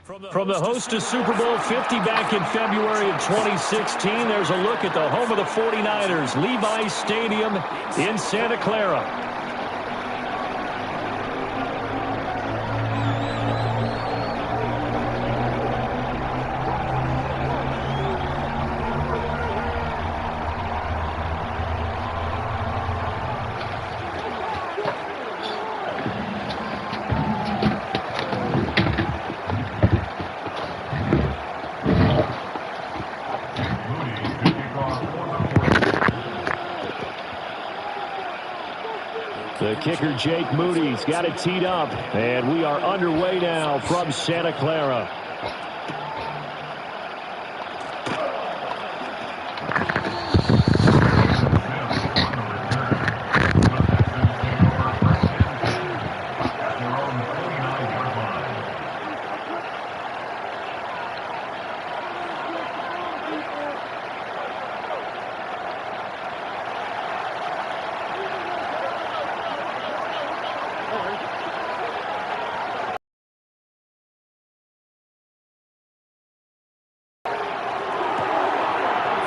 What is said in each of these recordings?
From the host to Super Bowl 50 back in February of 2016, there's a look at the home of the 49ers, Levi's Stadium in Santa Clara. The kicker, Jake Moody's got it teed up, and we are underway now from Santa Clara.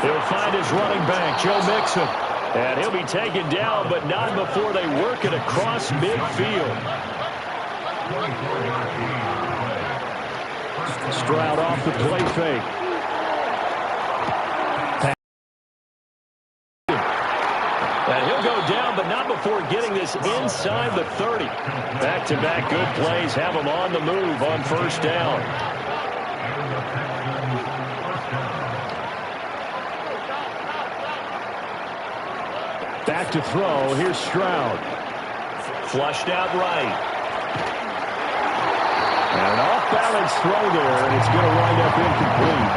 He'll find his running back, Joe Mixon. And he'll be taken down, but not before they work it across midfield. Stroud off the play fake. And he'll go down, but not before getting this inside the 30. Back-to-back good plays have him on the move on first down. Back to throw. Here's Stroud. Flushed out right. And an off-balance throw there, and it's going to wind up incomplete.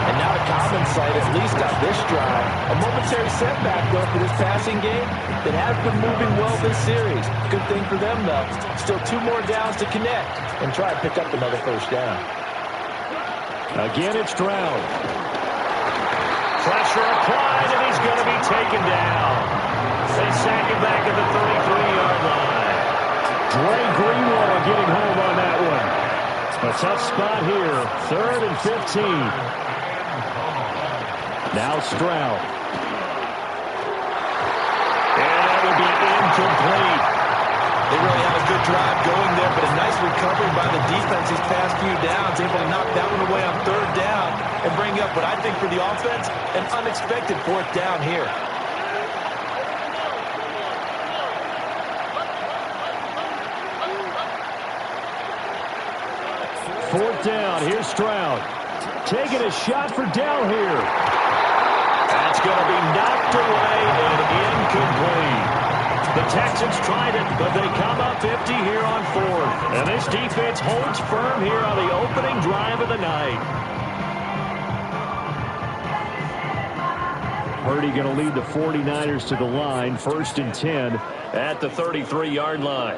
And not a common sight, at least on this drive. A momentary setback, though, for this passing game that has been moving well this series. Good thing for them, though. Still 2 more downs to connect and try to pick up another first down. Again, it's Stroud. Pressure applied, and he's going to be taken down. They sack him back at the 33-yard line. Dre Greenlaw getting home on that one. A tough spot here. 3rd and 15. Now Stroud. And that will be incomplete. They really have a good drive going there, but a nice recovery by the defense these past few downs, able to knock that one away on 3rd down and bring up what I think for the offense, an unexpected 4th down here. Fourth down. Here's Stroud. Taking a shot for Dell here. That's going to be knocked away and incomplete. The Texans tried it, but they come up 50 here on 4th. And this defense holds firm here on the opening drive of the night. Purdy going to lead the 49ers to the line. 1st and 10 at the 33-yard line.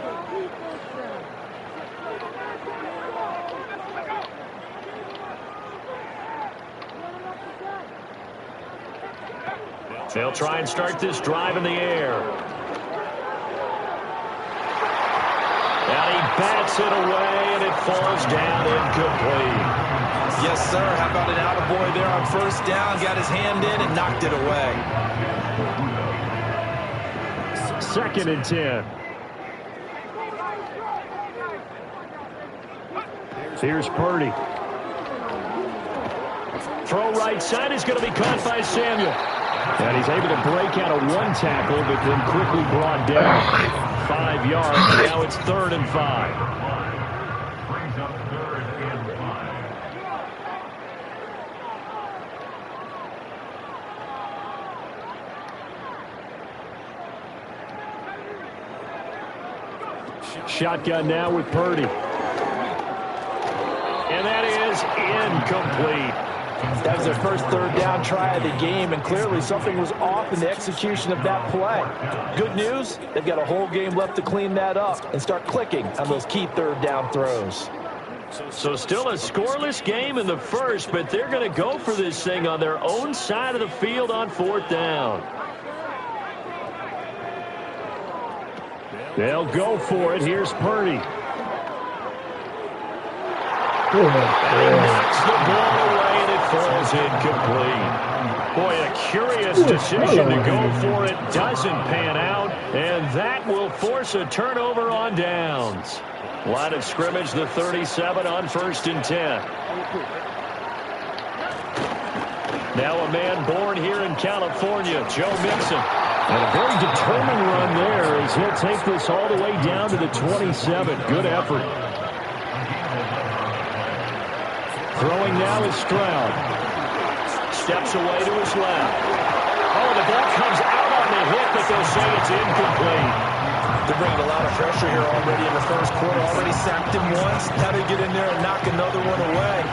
They'll try and start this drive in the air. And he bats it away, and it falls down incomplete. Yes, sir. How about an attaboy there on 1st down? Got his hand in and knocked it away. 2nd and 10. Here's Purdy. Throw right side is going to be caught by Samuel. And he's able to break out of 1 tackle, but then quickly brought down. 5 yards. Now it's 3rd and 5. Shotgun now with Purdy. And that is incomplete. That was their first 3rd down try of the game, and clearly something was off in the execution of that play. Good news, they've got a whole game left to clean that up and start clicking on those key 3rd down throws. So still a scoreless game in the first, but they're going to go for this thing on their own side of the field on 4th down. They'll go for it. Here's Purdy. And he knocks the ball away, and it falls incomplete. Boy, a curious decision to go for it. Doesn't pan out, and that will force a turnover on downs. Line of scrimmage, the 37 on 1st and 10. Now a man born here in California, Joe Mixon. And a very determined run there as he'll take this all the way down to the 27. Good effort. Throwing now is Stroud. Steps away to his left. Oh, the ball comes out on the hit, but they'll say it's incomplete. They're bringing a lot of pressure here already in the first quarter. Already sacked him once. Now they get in there and knock another one away.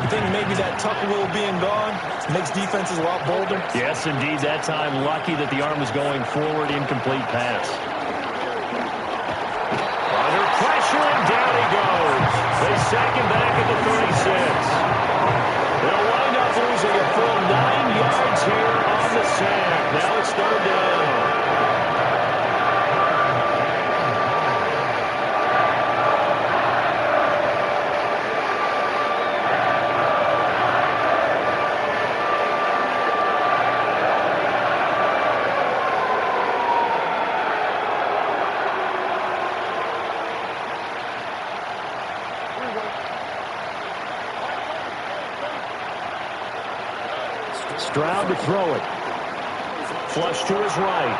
You think maybe that tuck rule being gone makes defenses a lot bolder? Yes, indeed. That time, lucky that the arm was going forward. Incomplete pass. Under pressure, and down he goes. They sack him back at the 36. They'll wind up losing a full 9 yards here on the sack. Now it's 3rd down. Stroud to throw it. Flush to his right.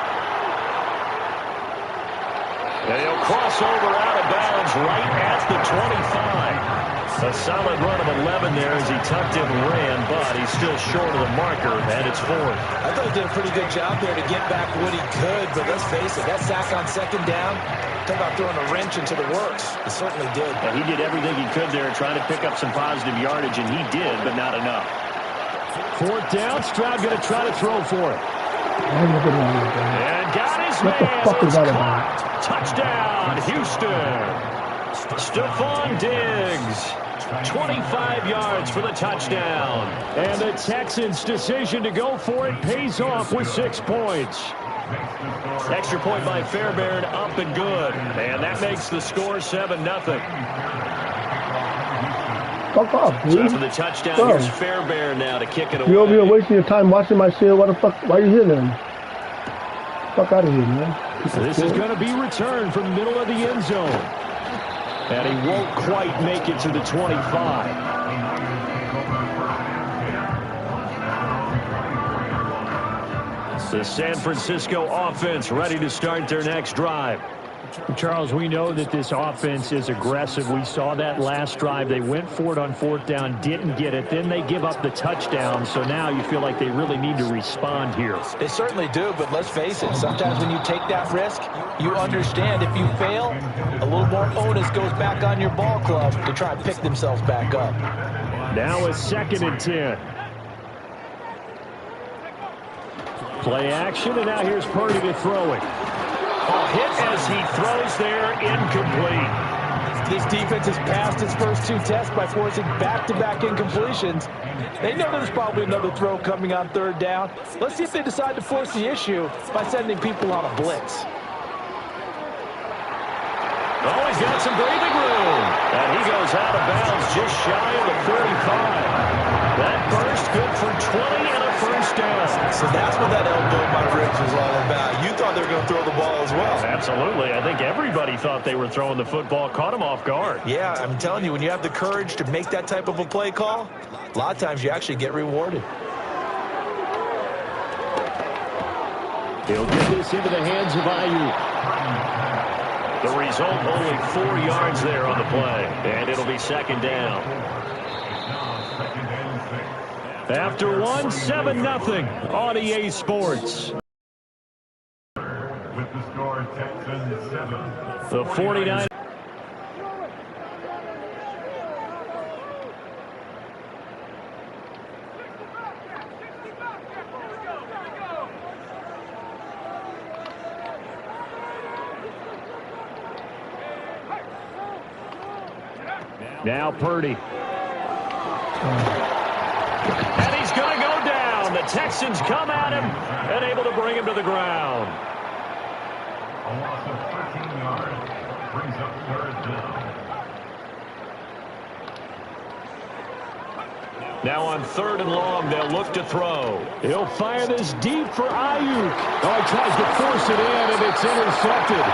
And he'll cross over out of bounds right at the 25. A solid run of 11 there as he tucked it and ran, but he's still short of the marker, and it's 4th. I thought he did a pretty good job there to get back what he could, but let's face it, that sack on 2nd down, talk about throwing a wrench into the works. It certainly did. And he did everything he could there trying to pick up some positive yardage, and he did, but not enough. 4th down, Stroud going to try to throw for it. And got his man. What the fuck is that about? Touchdown, Houston. Stephon Diggs. 25 yards for the touchdown. And the Texans' decision to go for it pays off with 6 points. Extra point by Fairbairn, up and good. And that makes the score 7-0. Fuck off, dude. So after the touchdown, Bro. here's Fairbairn now to kick it away. You over here wasting your time watching my shit. What the fuck? Why are you here then? Fuck out of here, man. So this is going to be returned from the middle of the end zone. And he won't quite make it to the 25. The San Francisco offense ready to start their next drive. Charles, we know that this offense is aggressive. We saw that last drive. They went for it on 4th down, didn't get it. Then they give up the touchdown. So now you feel like they really need to respond here. They certainly do, but let's face it. Sometimes when you take that risk, you understand if you fail, a little more onus goes back on your ball club to try and pick themselves back up. Now a 2nd and 10. Play action, and now here's Purdy to throw it. A hit as he throws there, incomplete. This defense has passed its first 2 tests by forcing back-to-back incompletions. They know there's probably another throw coming on 3rd down. Let's see if they decide to force the issue by sending people on a blitz. Oh, he's got some breathing room. And he goes out of bounds just shy of the 35. That burst good for 20 and a 1st down. So that's what that elbow in my ribs was all about. You thought they were going to throw the ball as well. Absolutely. I think everybody thought they were throwing the football, caught him off guard. Yeah, I'm telling you, when you have the courage to make that type of a play call, a lot of times you actually get rewarded. He'll get this into the hands of Ayuk. The result, only 4 yards there on the play. And it'll be 2nd down. After 1, 7-0 on EA Sports. With the score, Texans 7. The 49. Now Purdy. And he's going to go down. The Texans come at him and able to bring him to the ground. A loss of 13 yards brings up 3rd down. Now on 3rd and long, they'll look to throw. He'll fire this deep for Ayuk. Oh, he tries to force it in, and it's intercepted.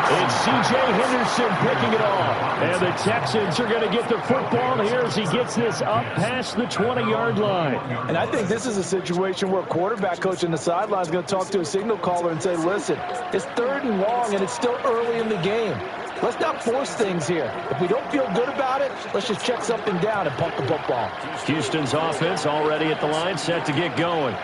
It's C.J. Henderson picking it off. And the Texans are going to get the football here as he gets this up past the 20-yard line. And I think this is a situation where a quarterback coach on the sideline is going to talk to a signal caller and say, listen, it's 3rd and long, and it's still early in the game. Let's not force things here. If we don't feel good about it, let's just check something down and punt the football. Houston's offense already at the line, set to get going.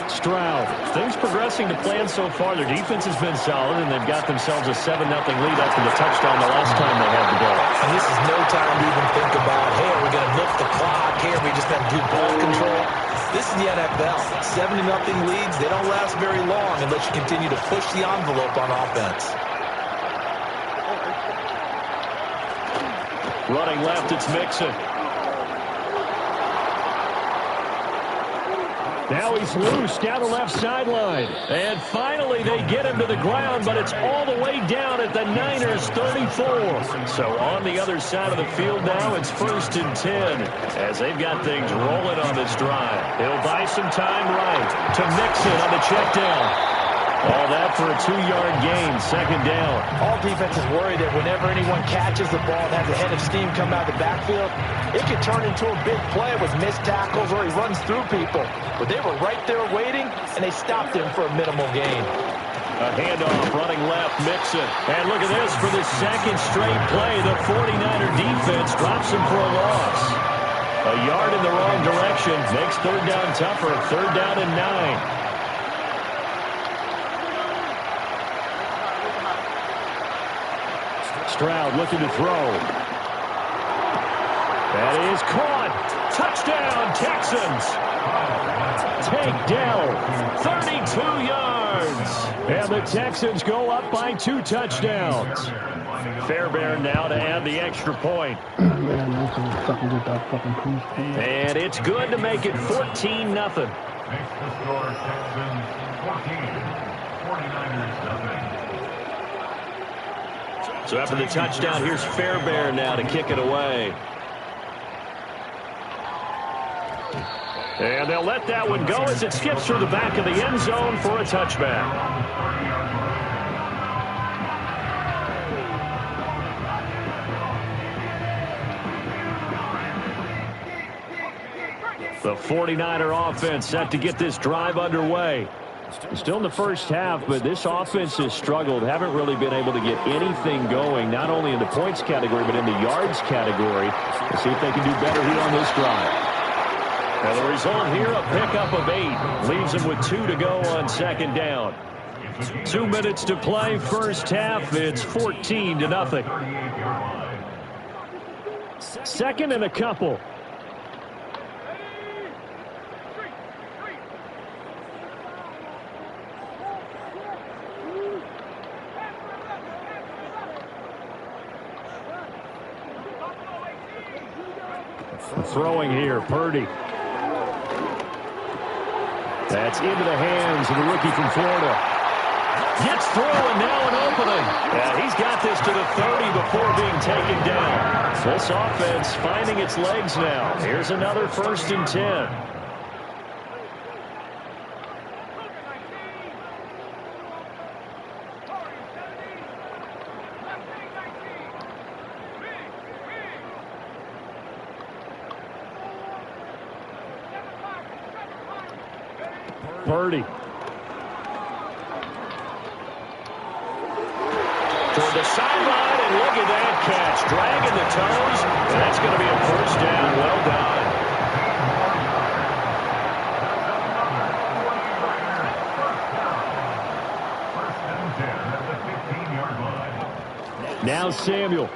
Stroud. Things progressing to plan so far. Their defense has been solid, and they've got themselves a 7-0 lead after the touchdown the last time they had the ball. And this is no time to even think about, hey, are we going to milk the clock here? We just have to do ball control. This is the NFL. 7-0 leads, they don't last very long unless you continue to push the envelope on offense. Running left, it's Mixon. Now he's loose down the left sideline. And finally they get him to the ground, but it's all the way down at the Niners' 34. So on the other side of the field now, it's 1st and 10 as they've got things rolling on this drive. He'll buy some time right to Mixon on the check down. All that for a 2-yard gain, 2nd down. All defenses worry that whenever anyone catches the ball and has a head of steam come out of the backfield, it could turn into a big play with missed tackles or he runs through people. But they were right there waiting, and they stopped him for a minimal gain. A handoff running left, Mixon. And look at this for the 2nd straight play. The 49er defense drops him for a loss. A yard in the wrong direction makes 3rd down tougher. 3rd down and 9. Stroud looking to throw. That is caught. Touchdown, Texans. Takedown. 32 yards. And the Texans go up by 2 touchdowns. Fairbairn now to add the extra point. And it's good to make it 14-0. Makes the score Texans 14, 49ers nothing. So after the touchdown, here's Fairbairn now to kick it away. And they'll let that one go as it skips through the back of the end zone for a touchback. The 49er offense set to get this drive underway. Still in the first half, but this offense has struggled. Haven't really been able to get anything going, not only in the points category, but in the yards category. Let's see if they can do better here on this drive. And the result here, a pickup of 8. Leaves them with 2 to go on 2nd down. 2 minutes to play, first half. It's 14-0. 2nd and a couple. Throwing here, Purdy. That's into the hands of the rookie from Florida. Gets through and now an opening. Yeah, he's got this to the 30 before being taken down. This offense finding its legs now. Here's another 1st and 10. Purdy. Toward the sideline, and look at that catch. Dragging the toes, and that's going to be a 1st down. Well done. Now Samuel.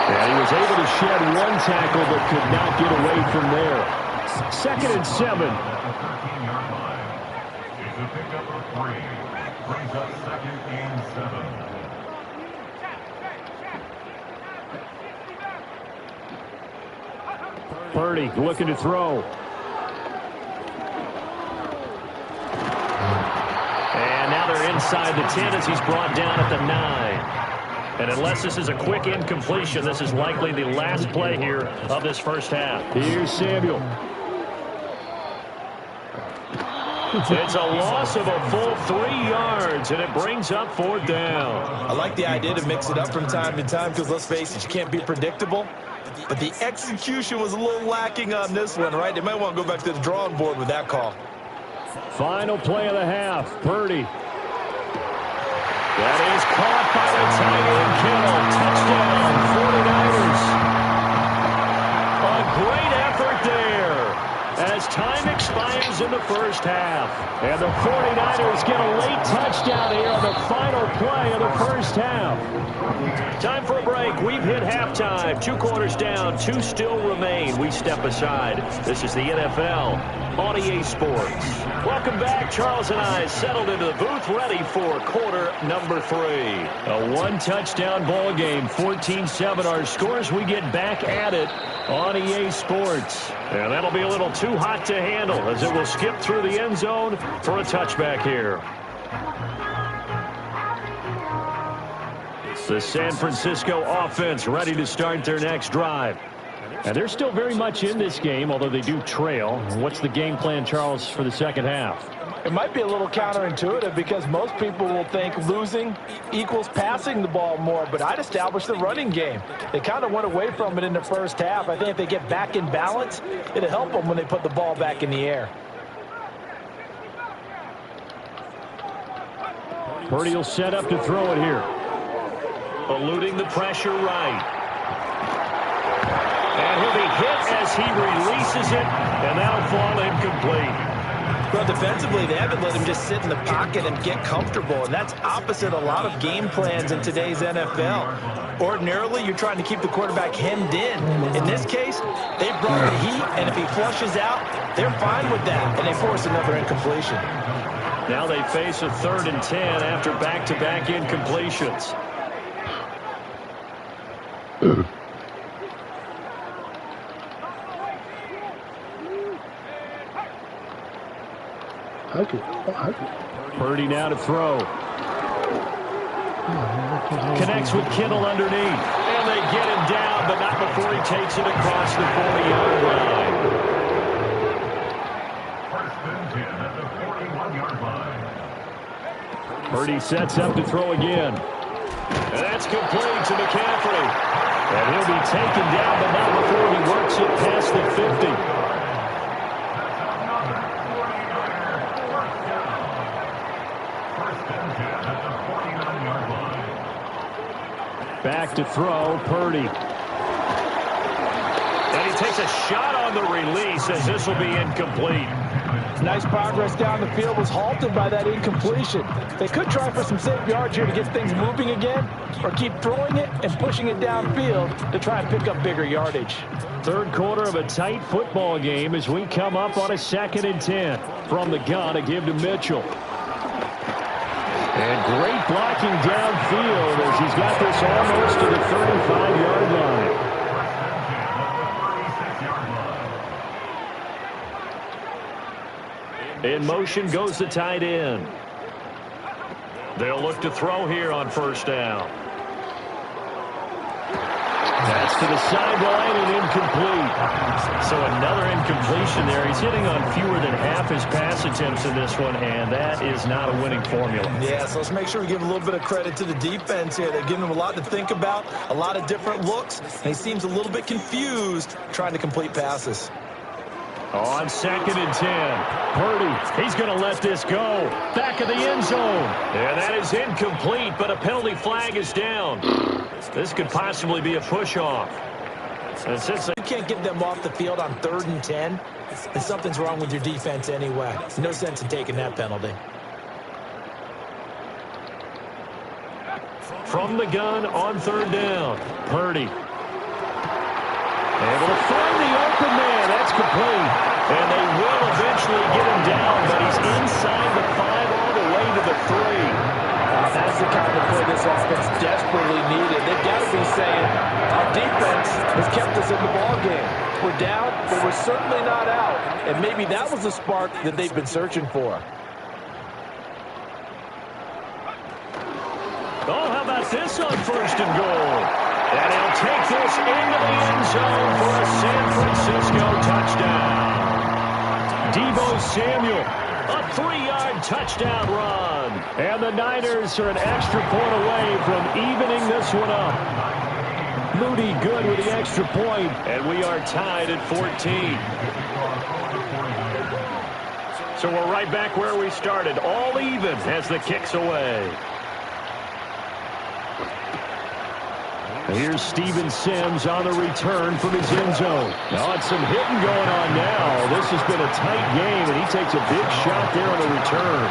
And he was able to shed 1 tackle, but could not get away from there. 2nd and 7. It's a pickup of 3. Brings up 2nd and 7. Purdy looking to throw. And now they're inside the 10 as he's brought down at the 9. And unless this is a quick incompletion, this is likely the last play here of this first half. Here's Samuel. It's a loss of a full 3 yards, and it brings up 4th down. I like the idea to mix it up from time to time because, let's face it, you can't be predictable. But the execution was a little lacking on this one, right? They might want to go back to the drawing board with that call. Final play of the half, Purdy. That is caught by the tight end Kittle. Touchdown, 49ers. A great effort there as time expires in the first half. And the 49ers get a late touchdown here on the final play of the first half. Time for a break. We've hit halftime. 2 quarters down, 2 still remain. We step aside. This is the NFL on EA Sports. Welcome back. Charles and I settled into the booth, ready for quarter number 3. A 1-touchdown ball game, 14-7 our scores. We get back at it on EA Sports. And that'll be a little too hot to handle as it will skip through the end zone for a touchback here. The San Francisco offense ready to start their next drive. And they're still very much in this game, although they do trail. What's the game plan, Charles, for the second half? It might be a little counterintuitive because most people will think losing equals passing the ball more, but I'd establish the running game. They kind of went away from it in the first half. I think if they get back in balance, it'll help them when they put the ball back in the air. Purdy will set up to throw it here. Eluding the pressure right. And he'll be hit as he releases it, and that'll fall incomplete. Well, defensively, they haven't let him just sit in the pocket and get comfortable, and that's opposite a lot of game plans in today's NFL. Ordinarily, you're trying to keep the quarterback hemmed in. In this case, they brought the heat, and if he flushes out, they're fine with that, and they force another incompletion. Now they face a 3rd and 10 after back-to-back incompletions. Purdy now to throw. Connects with Kittle underneath. And they get him down, but not before he takes it across the 40-yard line. First and 10 at the 41-yard line. Purdy sets up to throw again. And that's complete to McCaffrey. And he'll be taken down, but not before he works it past the 50. Back to throw, Purdy. And he takes a shot on the release as this will be incomplete. Nice progress down the field was halted by that incompletion. They could try for some safe yards here to get things moving again, or keep throwing it and pushing it downfield to try and pick up bigger yardage. 3rd quarter of a tight football game as we come up on a 2nd and 10. From the gun, a give to Mitchell. And great blocking downfield as he's got this almost to the 35-yard line. In motion goes the tight end. They'll look to throw here on 1st down. That's to the sideline and incomplete. So another incompletion there. He's hitting on fewer than half his pass attempts in this one, and that is not a winning formula. Yeah, so let's make sure we give a little bit of credit to the defense here. They're giving him a lot to think about, a lot of different looks, and he seems a little bit confused trying to complete passes. On 2nd and 10, Purdy, he's going to let this go. Back of the end zone. And that is incomplete, but a penalty flag is down. This could possibly be a push-off. And since you can't get them off the field on 3rd and 10, then something's wrong with your defense anyway. No sense in taking that penalty. From the gun on 3rd down, Purdy. Able to find the open man. That's complete. And they will eventually get him down, but he's inside the 5 all the way to the 3. That's the kind of play this offense desperately needed. They've got to be saying, our defense has kept us in the ballgame. We're down, but we're certainly not out. And maybe that was the spark that they've been searching for. Oh, how about got this on 1st and goal? And he'll take this into the end zone for a San Francisco touchdown. Deebo Samuel, a 3-yard touchdown run. And the Niners are an extra point away from evening this one up. Moody good with the extra point, and we are tied at 14. So we're right back where we started, all even as the kick's away. Here's Steven Sims on the return from his end zone. Oh, it's some hitting going on now. This has been a tight game, and he takes a big shot there on the return.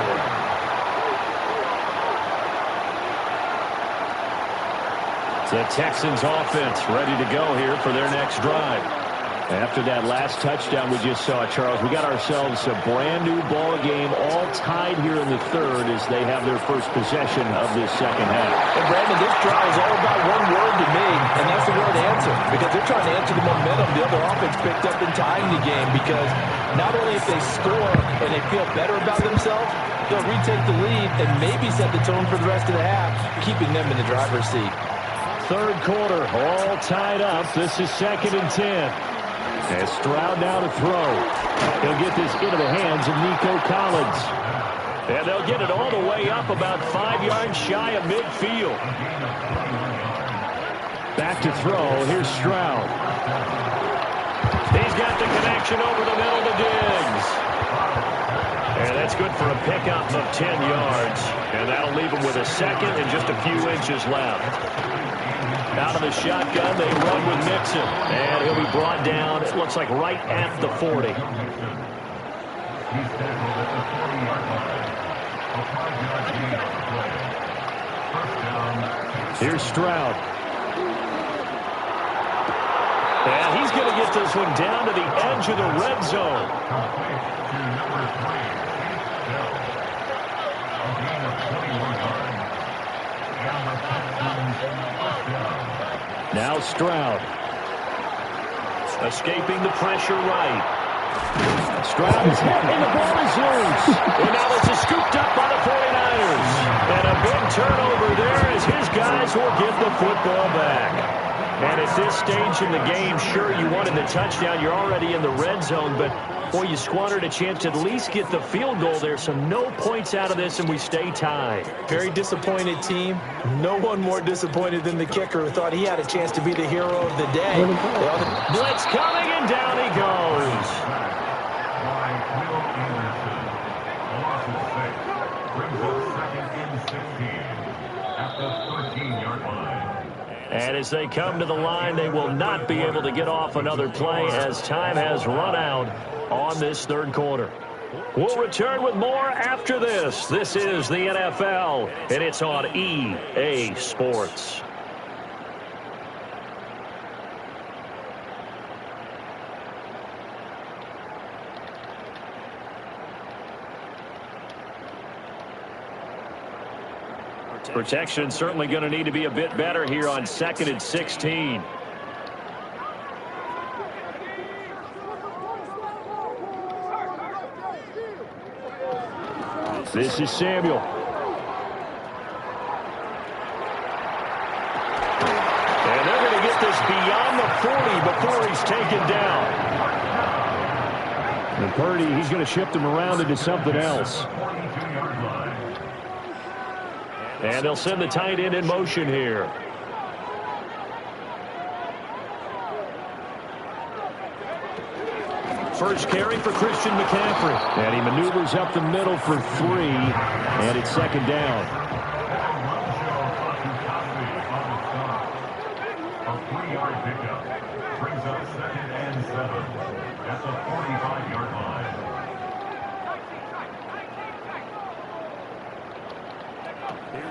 The Texans offense ready to go here for their next drive. After that last touchdown we just saw, Charles, we got ourselves a brand-new ball game, all tied here in the third as they have their first possession of this second half. And, Brandon, this drive is all about one word to me, and that's the word answer, because they're trying to answer the momentum the other offense picked up in tying the game, because not only if they score and they feel better about themselves, they'll retake the lead and maybe set the tone for the rest of the half, keeping them in the driver's seat. Third quarter, all tied up. This is 2nd and 10. As Stroud now to throw. He'll get this into the hands of Nico Collins. And they'll get it all the way up about 5 yards shy of midfield. Back to throw. Here's Stroud. He's got the connection over the middle to Diggs. And that's good for a pickup of 10 yards. And that'll leave him with a second and just a few inches left. Out of the shotgun, they run with Nixon. And he'll be brought down, it looks like right at the 40. Here's Stroud. And he's going to get this one down to the edge of the red zone. Now Stroud. Escaping the pressure right. Stroud is hit and the ball is loose. And now this is scooped up by the 49ers. And a big turnover there as his guys will get the football back. And at this stage in the game, sure, you wanted the touchdown. You're already in the red zone, but boy, you squandered a chance to at least get the field goal there. So no points out of this, and we stay tied. Very disappointed team. No one more disappointed than the kicker who thought he had a chance to be the hero of the day. Blitz coming, and down he goes. And as they come to the line, they will not be able to get off another play as time has run out on this third quarter. We'll return with more after this. This is the NFL, and it's on EA Sports. Protection certainly going to need to be a bit better here on 2nd and 16. This is Samuel. And they're going to get this beyond the 40 before he's taken down. And Purdy, he's going to shift him around into something else. And they'll send the tight end in motion here. First carry for Christian McCaffrey. And he maneuvers up the middle for 3. And it's 2nd down. A 3-yard pickup brings up 2nd and 7 at the 45-yard line.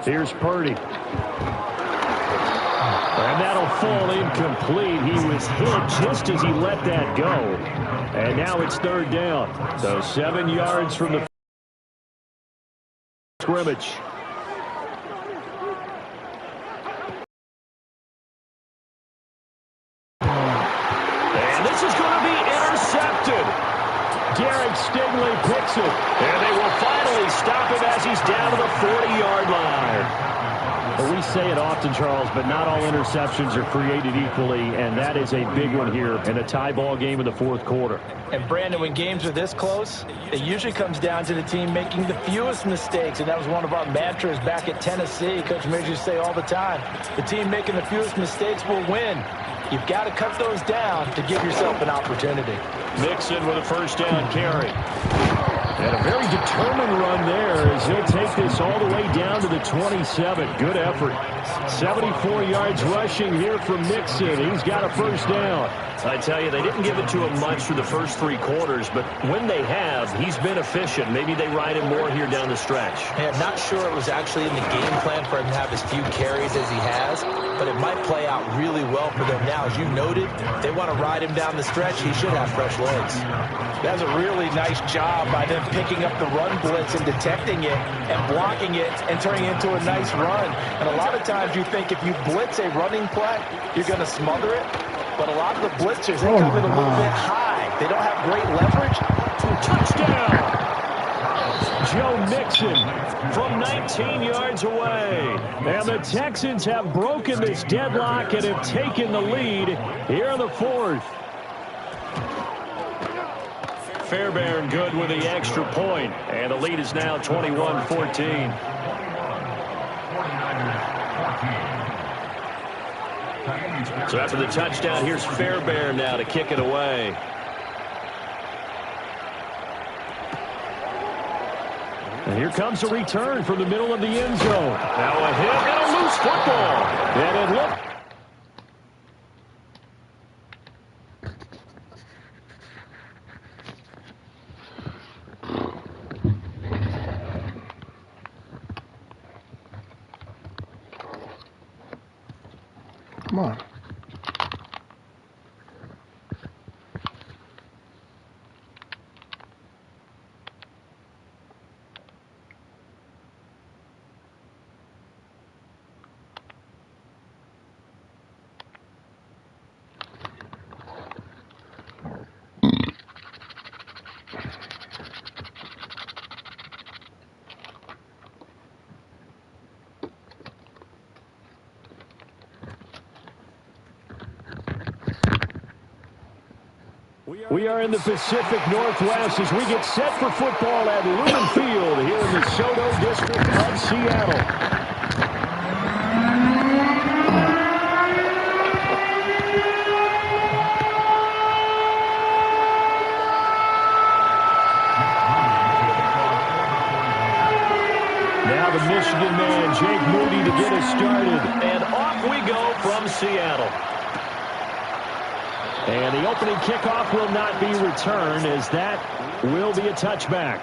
Here's Purdy. And that'll fall incomplete. He was hit just as he let that go. And now it's 3rd down. So 7 yards from the scrimmage. And this is going to be intercepted. Derek Stingley picks it. And they will finally stop him as he's down to the 40-yard line. Well, we say it often, Charles, but not all interceptions are created equally, and that is a big one here in a tie ball game in the fourth quarter. And, Brandon, when games are this close, it usually comes down to the team making the fewest mistakes, and that was one of our mantras back at Tennessee. Coach Major used to say all the time, the team making the fewest mistakes will win. You've got to cut those down to give yourself an opportunity. Mixon with a first down carry. And a very determined run there as he'll take this all the way down to the 27. Good effort. 74 yards rushing here from Mixon. He's got a first down. I tell you, they didn't give it to him much for the first three quarters, but when they have, he's been efficient. Maybe they ride him more here down the stretch. Yeah, I'm not sure it was actually in the game plan for him to have as few carries as he has, but it might play out really well for them now. As you noted, they want to ride him down the stretch. He should have fresh legs. That's a really nice job by them picking up the run blitz and detecting it and blocking it and turning it into a nice run. And a lot of times you think if you blitz a running play, you're going to smother it. But a lot of the blitzers, they come in a little bit high. They don't have great leverage. Touchdown! Joe Mixon from 19 yards away. And the Texans have broken this deadlock and have taken the lead here in the fourth. Fairbairn good with the extra point, and the lead is now 21-14. So after the touchdown, here's Fairbairn now to kick it away. And here comes a return from the middle of the end zone. Now a hit and a loose football. And it looked. Come on. We are in the Pacific Northwest as we get set for football at Lumen Field here in the Soto District of Seattle. Now the Michigan man, Jake Moody, to get us started. And off we go from Seattle. And the opening kickoff will not be returned, as that will be a touchback.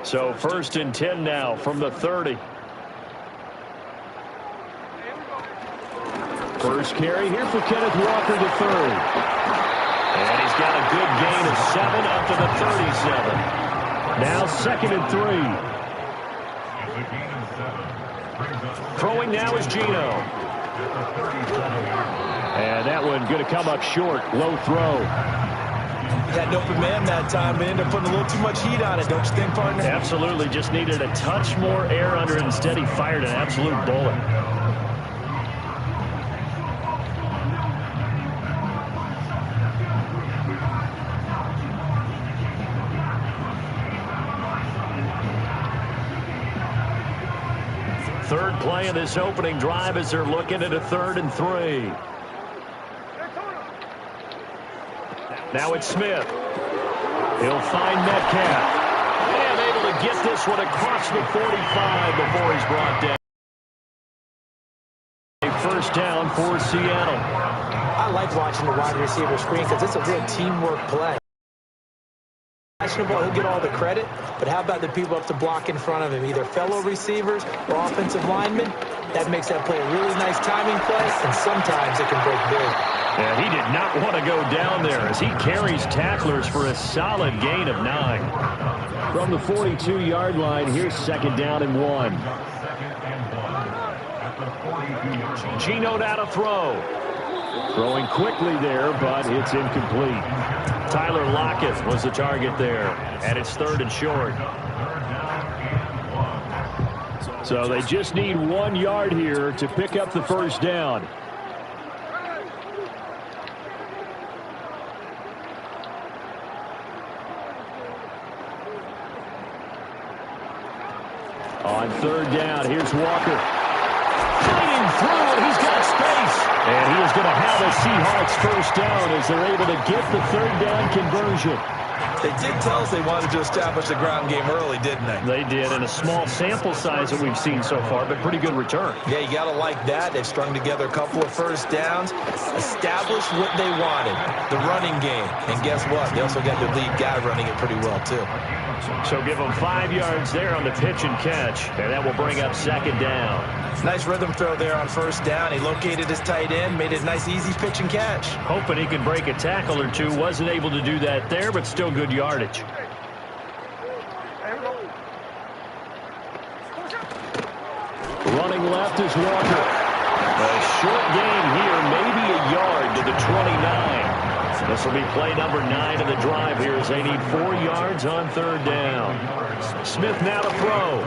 So 1st and 10 now from the 30. First carry here for Kenneth Walker to third. And he's got a good gain of 7 up to the 37. Now 2nd and 3. Throwing now is Gino. And that one going to come up short. Low throw. Had an open man that time, but ended up putting a little too much heat on it, don't you think, partner? Absolutely. Just needed a touch more air under it. Instead, he fired an absolute bullet. Third play of this opening drive as they're looking at a 3rd and 3. Now it's Smith. He'll find Metcalf. And able to get this one across the 45 before he's brought down. A first down for Seattle. I like watching the wide receiver screen because it's a real teamwork play. He'll get all the credit, but how about the people up to block in front of him, either fellow receivers or offensive linemen? That makes that play a really nice timing play, and sometimes it can break big. And he did not want to go down there as he carries tacklers for a solid gain of 9. From the 42-yard line, here's 2nd down and 1. at the 42-yard line. Geno now to throw. Throwing quickly there, but it's incomplete. Tyler Lockett was the target there, and it's 3rd and short. So they just need 1 yard here to pick up the first down. On 3rd down, here's Walker. Fighting through, and he's got space. And he is going to have a Seahawks first down as they're able to get the 3rd down conversion. They did tell us they wanted to establish the ground game early, didn't they? They did, and a small sample size that we've seen so far, but pretty good return. Yeah, you got to like that. They've strung together a couple of first downs, established what they wanted, the running game. And guess what? They also got their lead guy running it pretty well, too. So give them 5 yards there on the pitch and catch, and that will bring up 2nd down. Nice rhythm throw there on 1st down. He located his tight end, made it a nice, easy pitch and catch. Hoping he can break a tackle or two. Wasn't able to do that there, but still good yardage. Running left is Walker. A short gain here, maybe a yard to the 29. This will be play number 9 of the drive here as they need 4 yards on 3rd down. Smith now to throw.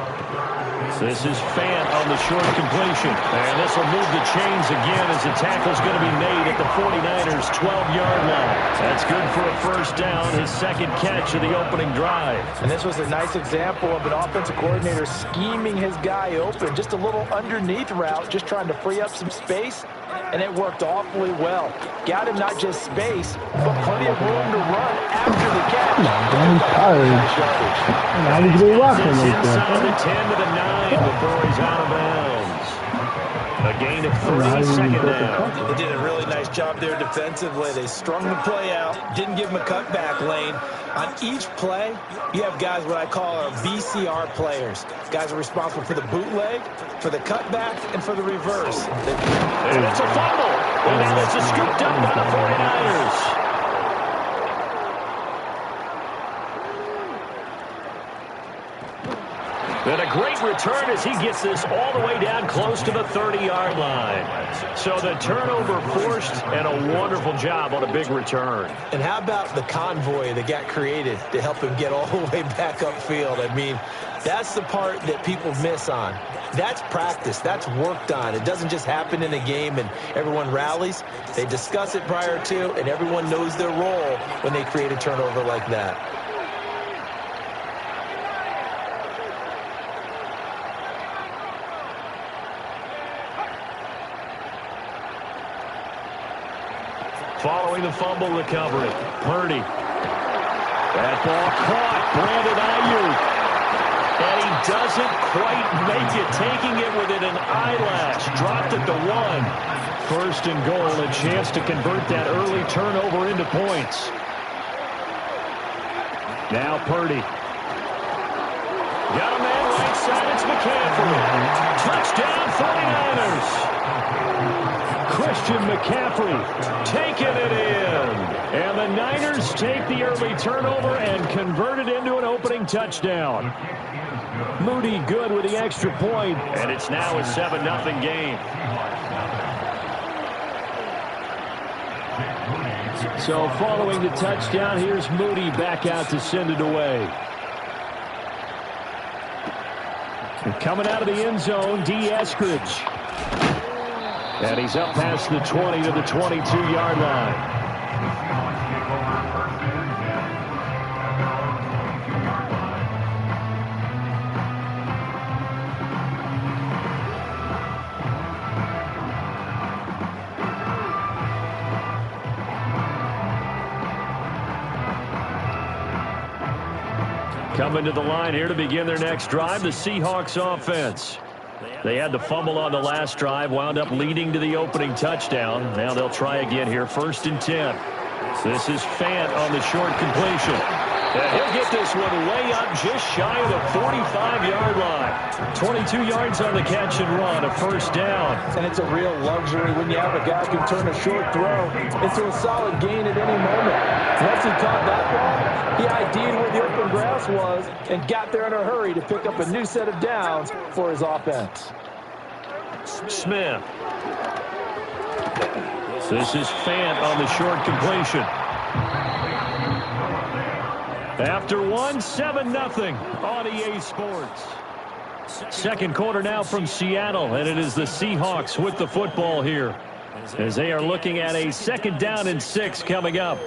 This is Fant on the short completion. And this will move the chains again as the tackle's going to be made at the 49ers' 12-yard line. That's good for a first down, his 2nd catch of the opening drive. And this was a nice example of an offensive coordinator scheming his guy open. Just a little underneath route, just trying to free up some space. And it worked awfully well. Got him not just space, but plenty of room to run after the catch. Now he's been walking like Inside the that. 10 to the 9 before he's out of bounds. A gain of 3, 2nd down. They did a really nice job there defensively. They strung the play out, didn't give him a cutback lane. On each play, you have guys what I call our VCR players. Guys are responsible for the bootleg, for the cutback, and for the reverse. And it's a fumble. And now it's a scooped up by the 49ers. And a great return as he gets this all the way down close to the 30-yard line. So the turnover forced and a wonderful job on a big return. And how about the convoy that got created to help him get all the way back upfield? I mean, that's the part that people miss on. That's practice. That's worked on. It doesn't just happen in a game and everyone rallies. They discuss it prior to, and everyone knows their role when they create a turnover like that. Following the fumble recovery, Purdy. That ball caught, Brandon Ayuk. And he doesn't quite make it, taking it within an eyelash. Dropped it to 1. 1st and goal, a chance to convert that early turnover into points. Now Purdy. Got a man right side, it's McCaffrey. Touchdown 49ers. Christian McCaffrey taking it in. And the Niners take the early turnover and convert it into an opening touchdown. Moody good with the extra point, and it's now a 7-0 game. So following the touchdown, here's Moody back out to send it away. And coming out of the end zone, D. Eskridge. And he's up past the 20 to the 22-yard line. Coming to the line here to begin their next drive, the Seahawks offense. They had the fumble on the last drive, wound up leading to the opening touchdown. Now they'll try again here, 1st and 10. This is Fant on the short completion. And he'll get this one way up just shy of the 45-yard line. 22 yards on the catch and run, a 1st down. And it's a real luxury when you have a guy who can turn a short throw into a solid gain at any moment. Once he caught that ball, he ID'd where the open grass was and got there in a hurry to pick up a new set of downs for his offense. Smith. This is Fant on the short completion. After one, 7-0 on EA Sports. Second quarter now from Seattle, and it is the Seahawks with the football here as they are looking at a 2nd down and 6 coming up.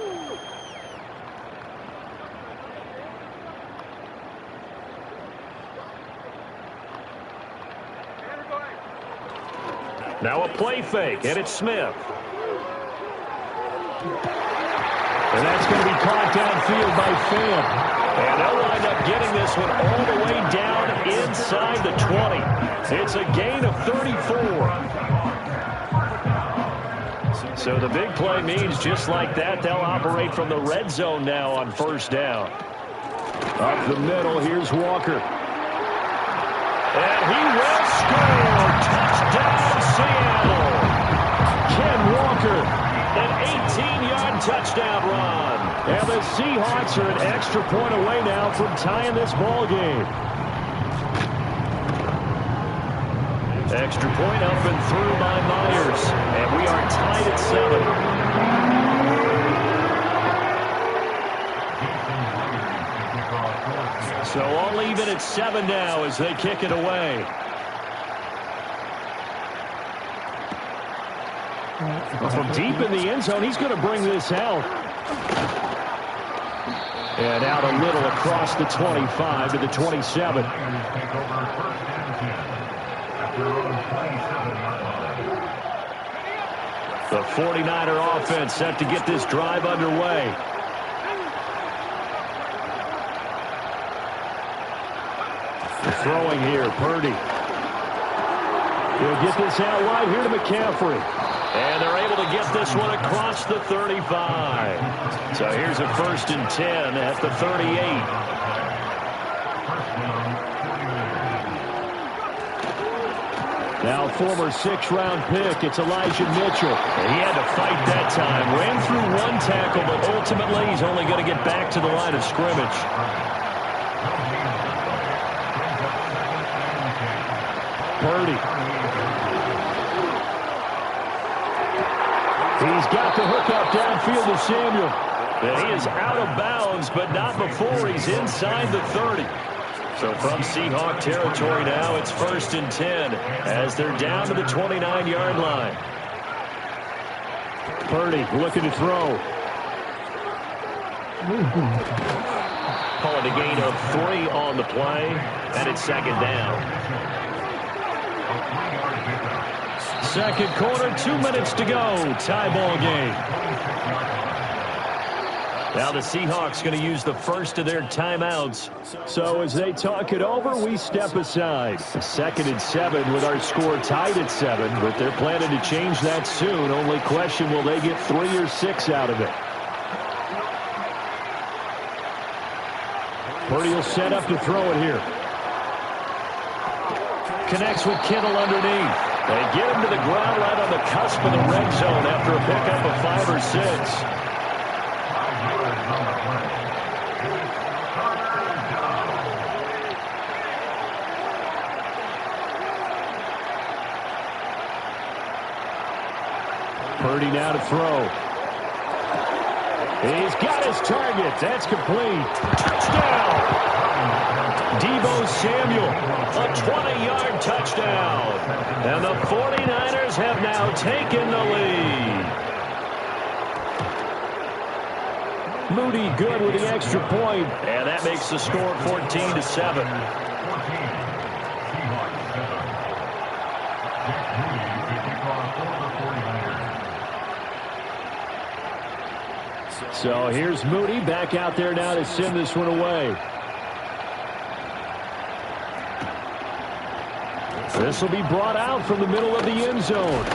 Now a play fake, and it's Smith. And that's going to be caught downfield by Fant. And they'll wind up getting this one all the way down inside the 20. It's a gain of 34. So the big play means just like that, they'll operate from the red zone now on 1st down. Up the middle, here's Walker. And he will score. Touchdown, Seattle. Ken Walker, an 18-yard touchdown run. And the Seahawks are an extra point away now from tying this ball game. Extra point up and through by Myers. And we are tied at 7. So all even at 7 now as they kick it away. From deep in the end zone, he's going to bring this out. And out a little across the 25 to the 27. The 49er offense set to get this drive underway. Throwing here, Purdy. He'll get this out wide here to McCaffrey. And they're able to get this one across the 35. So here's a 1st and 10 at the 38. Now former 6th-round pick, it's Elijah Mitchell. And he had to fight that time. Ran through one tackle, but ultimately he's only going to get back to the line of scrimmage. Purdy. He's got the hook up downfield to Samuel. And he is out of bounds, but not before he's inside the 30. So from Seahawk territory now, it's 1st and 10 as they're down to the 29-yard line. Purdy looking to throw. Call it a gain of 3 on the play, and it's 2nd down. Second quarter, 2 minutes to go. Tie ball game. Now the Seahawks going to use the first of their timeouts. So as they talk it over, we step aside. 2nd and 7 with our score tied at 7, but they're planning to change that soon. Only question, will they get 3 or 6 out of it? Purdy will set up to throw it here. Connects with Kittle underneath. They get him to the ground right on the cusp of the red zone after a pickup of 5 or 6. Purdy now to throw. He's got his target. That's complete. Touchdown! Deebo Samuel, a 20-yard touchdown. And the 49ers have now taken the lead. Moody good with the extra point, and that makes the score 14-7. So here's Moody back out there now to send this one away. This will be brought out from the middle of the end zone.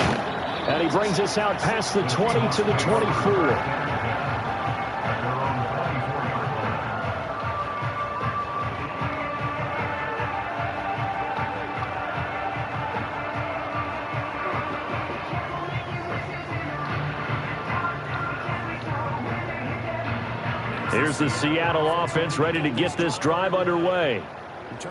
And he brings us out past the 20 to the 24. Here's the Seattle offense ready to get this drive underway.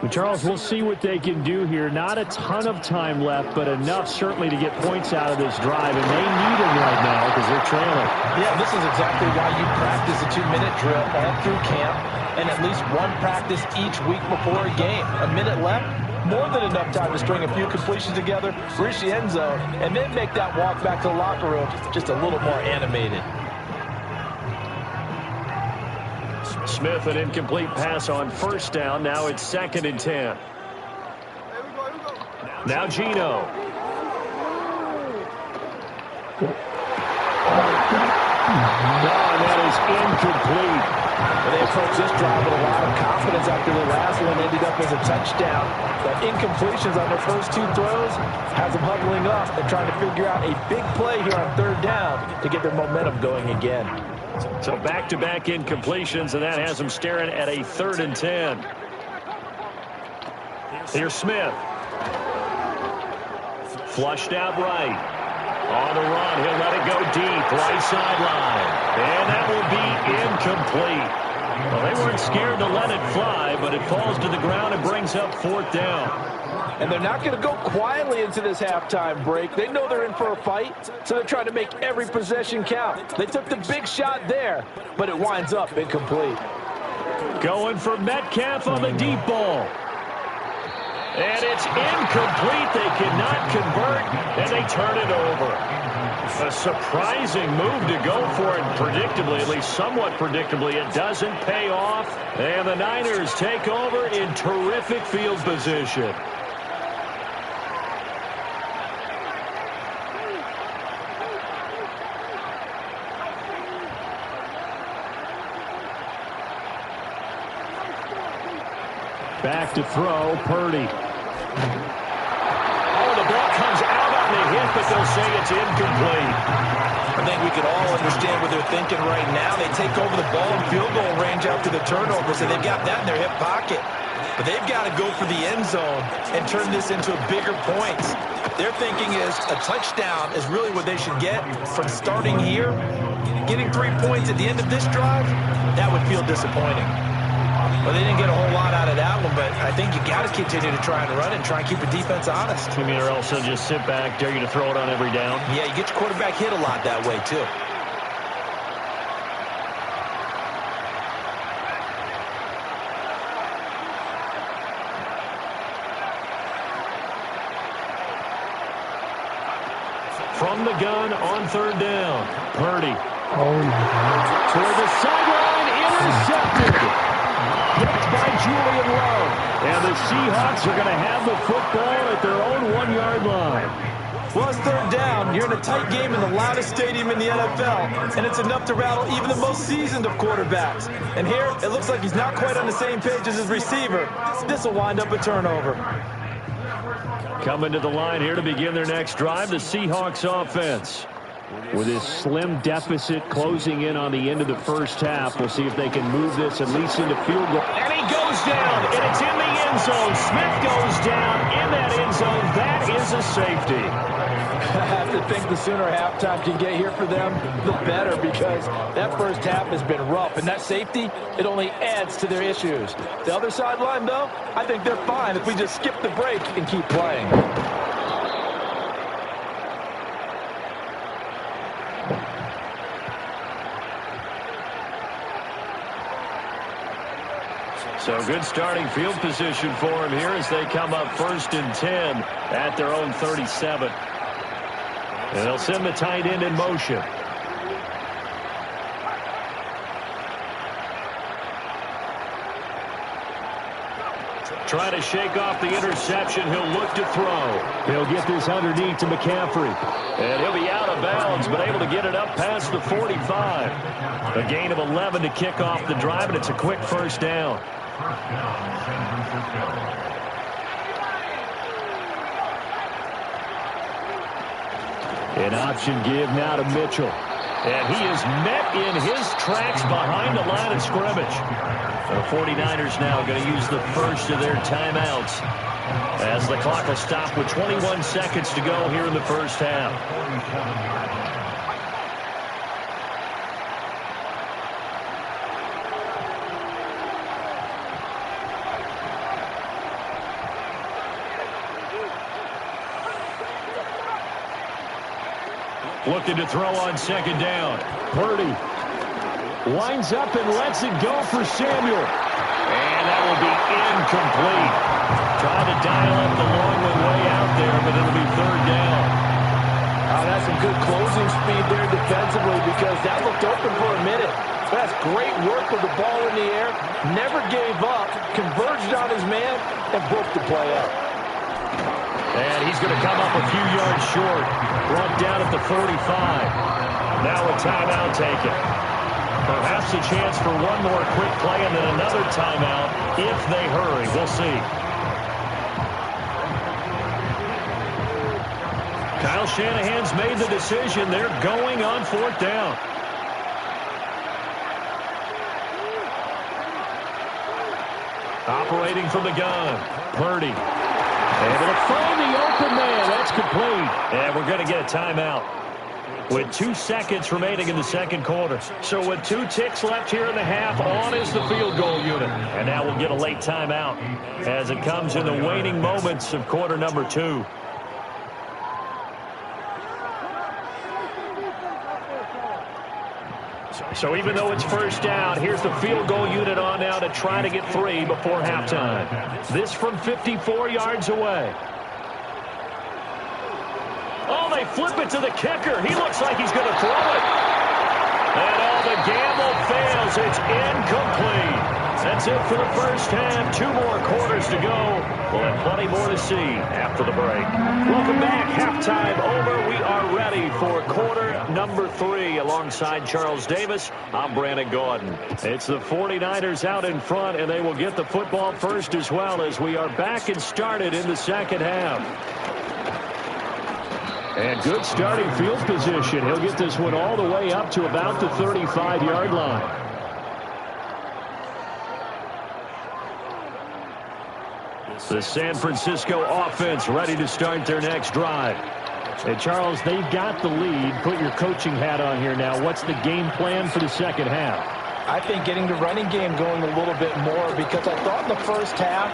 Well, Charles, we'll see what they can do here. Not a ton of time left, but enough certainly to get points out of this drive, and they need them right now because they're trailing. Yeah, this is exactly why you practice a 2-minute drill all through camp and at least one practice each week before a game. A minute left, more than enough time to string a few completions together, reach the end zone, and then make that walk back to the locker room just a little more animated. Smith, an incomplete pass on first down. Now it's 2nd and 10. Now Gino. And that is incomplete. And they approach this drive with a lot of confidence after the last one ended up as a touchdown. But incompletions on their first 2 throws has them huddling up and trying to figure out a big play here on 3rd down to get their momentum going again. So back-to-back incompletions, and that has them staring at a 3rd and 10. Here's Smith. Flushed out right. On the run, he'll let it go deep, right sideline. And that will be incomplete. Well, they weren't scared to let it fly, but it falls to the ground and brings up 4th down. And they're not going to go quietly into this halftime break. They know they're in for a fight, so they're trying to make every possession count. They took the big shot there, but it winds up incomplete. Going for Metcalf on the deep ball. And it's incomplete. They cannot convert, and they turn it over. A surprising move to go for it, predictably, at least somewhat predictably. It doesn't pay off, and the Niners take over in terrific field position. Back to throw, Purdy. Oh, the ball comes out on the hit, but they'll say it's incomplete. I think we could all understand what they're thinking right now. They take over the ball in field goal range after the turnover, so they've got that in their hip pocket. But they've got to go for the end zone and turn this into a bigger points. Their thinking is a touchdown is really what they should get from starting here. Getting 3 points at the end of this drive, that would feel disappointing. Well, they didn't get a whole lot out of that one, but I think you got to continue to try and run and try and keep the defense honest. You mean or else they'll just sit back, dare you to throw it on every down? Yeah, you get your quarterback hit a lot that way, too. From the gun on 3rd down, Purdy. Oh, my God. Toward the sideline, intercepted. Picked by Julian Love. And the Seahawks are going to have the football at their own 1-yard line. Well, it's 3rd down. You're in a tight game in the loudest stadium in the NFL, and it's enough to rattle even the most seasoned of quarterbacks. And here, it looks like he's not quite on the same page as his receiver. This will wind up a turnover. Coming to the line here to begin their next drive, the Seahawks offense. With this slim deficit closing in on the end of the first half, we'll see if they can move this at least into field goal. And he goes down, and it's in the end zone. Smith goes down in that end zone. That is a safety. I have to think the sooner halftime can get here for them, the better, because that first half has been rough. And that safety, it only adds to their issues. The other sideline, though, I think they're fine if we just skip the break and keep playing. So good starting field position for him here as they come up 1st and 10 at their own 37. And they'll send the tight end in motion. Trying to shake off the interception. He'll look to throw. He'll get this underneath to McCaffrey. And he'll be out of bounds, but able to get it up past the 45. A gain of 11 to kick off the drive, and it's a quick 1st down. First down, San Francisco. An option give now to Mitchell. And he is met in his tracks behind the line of scrimmage. The 49ers now going to use the first of their timeouts as the clock will stop with 21 seconds to go here in the first half. Looking to throw on second down. Purdy lines up and lets it go for Samuel. And that will be incomplete. Trying to dial up the long way out there, but it'll be third down. That's some good closing speed there defensively because that looked open for a minute. That's great work with the ball in the air. Never gave up, converged on his man, and broke the play up. And he's going to come up a few yards short. Brought down at the 45. Now a timeout taken. Perhaps a chance for one more quick play and then another timeout if they hurry. We'll see. Kyle Shanahan's made the decision. They're going on fourth down. Operating from the gun. Purdy. Able to find the open man. That's complete. And we're going to get a timeout with 2 seconds remaining in the second quarter. So with 2 ticks left here in the half, on is the field goal unit. And now we'll get a late timeout as it comes in the waning moments of quarter number 2. So even though it's first down, here's the field goal unit on now to try to get 3 before halftime. This from 54 yards away. Oh, they flip it to the kicker. He looks like he's going to throw it. And the gamble fails. It's incomplete. That's it for the first half. 2 more quarters to go. We'll have plenty more to see after the break. Welcome back. Halftime over. We are ready for quarter number 3. Alongside Charles Davis, I'm Brandon Gordon. It's the 49ers out in front, and they will get the football first as well as we are back and started in the second half. And good starting field position. He'll get this one all the way up to about the 35-yard line. The San Francisco offense ready to start their next drive. And Charles, they've got the lead. Put your coaching hat on here now. What's the game plan for the second half? I think getting the running game going a little bit more because I thought in the first half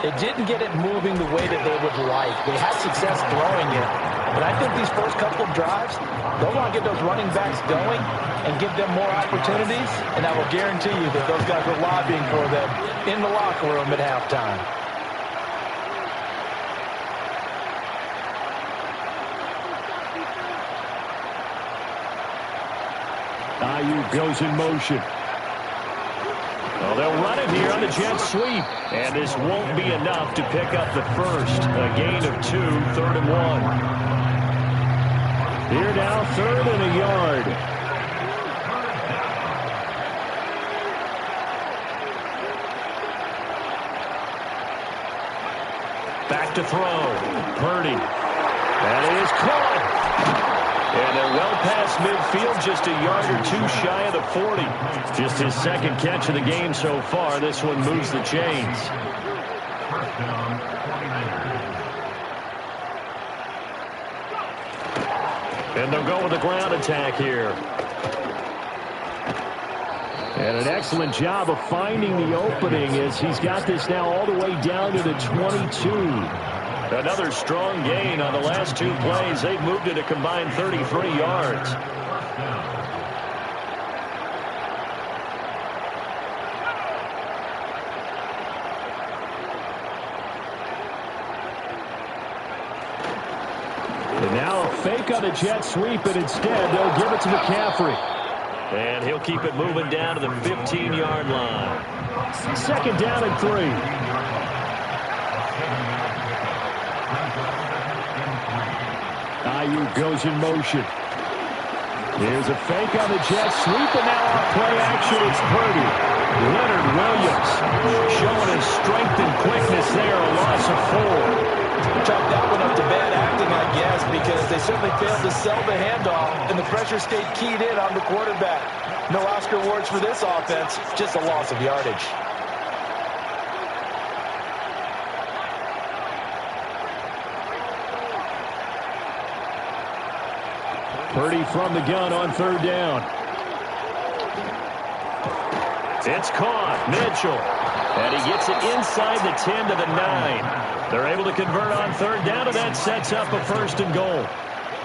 it didn't get it moving the way that they would like. They had success throwing it. But I think these first couple of drives, they'll want to get those running backs going and give them more opportunities. And I will guarantee you that those guys are lobbying for them in the locker room at halftime. Ayuk goes in motion. Well, they'll run it here on the jet sweep. And this won't be enough to pick up the first. A gain of 2, 3rd and 1. Here now, 3rd and a yard. Back to throw. Purdy. That is caught. And they're well past midfield, just a yard or 2 shy of the 40. Just his second catch of the game so far. This one moves the chains. First down, 49ers. And they'll go with the ground attack here. And an excellent job of finding the opening as he's got this now all the way down to the 22. Another strong gain on the last 2 plays. They've moved it a combined 33 yards. And now a fake on a jet sweep, and instead they'll give it to McCaffrey. And he'll keep it moving down to the 15-yard line. Second down and 3. Ayuk goes in motion. Here's a fake on the jet sweep, and now on play action, it's Purdy. Leonard Williams showing his strength and quickness there, a loss of 4. Chalk that one up to bad acting, I guess, because they certainly failed to sell the handoff, and the pressure stayed keyed in on the quarterback. No Oscar awards for this offense, just a loss of yardage. Purdy from the gun on 3rd down. It's caught. Mitchell. And he gets it inside the 10 to the 9. They're able to convert on 3rd down, and that sets up a 1st and goal.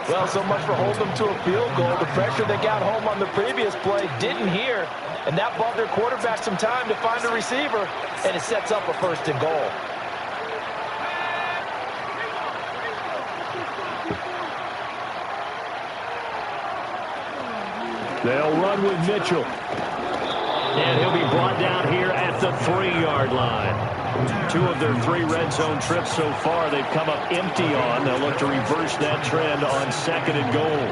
Well, so much for holding them to a field goal. The pressure they got home on the previous play didn't hear, and that bought their quarterback some time to find a receiver, and it sets up a 1st and goal. They'll run with Mitchell. And he'll be brought down here at the 3-yard line. 2 of their 3 red zone trips so far they've come up empty on. They'll look to reverse that trend on 2nd and goal.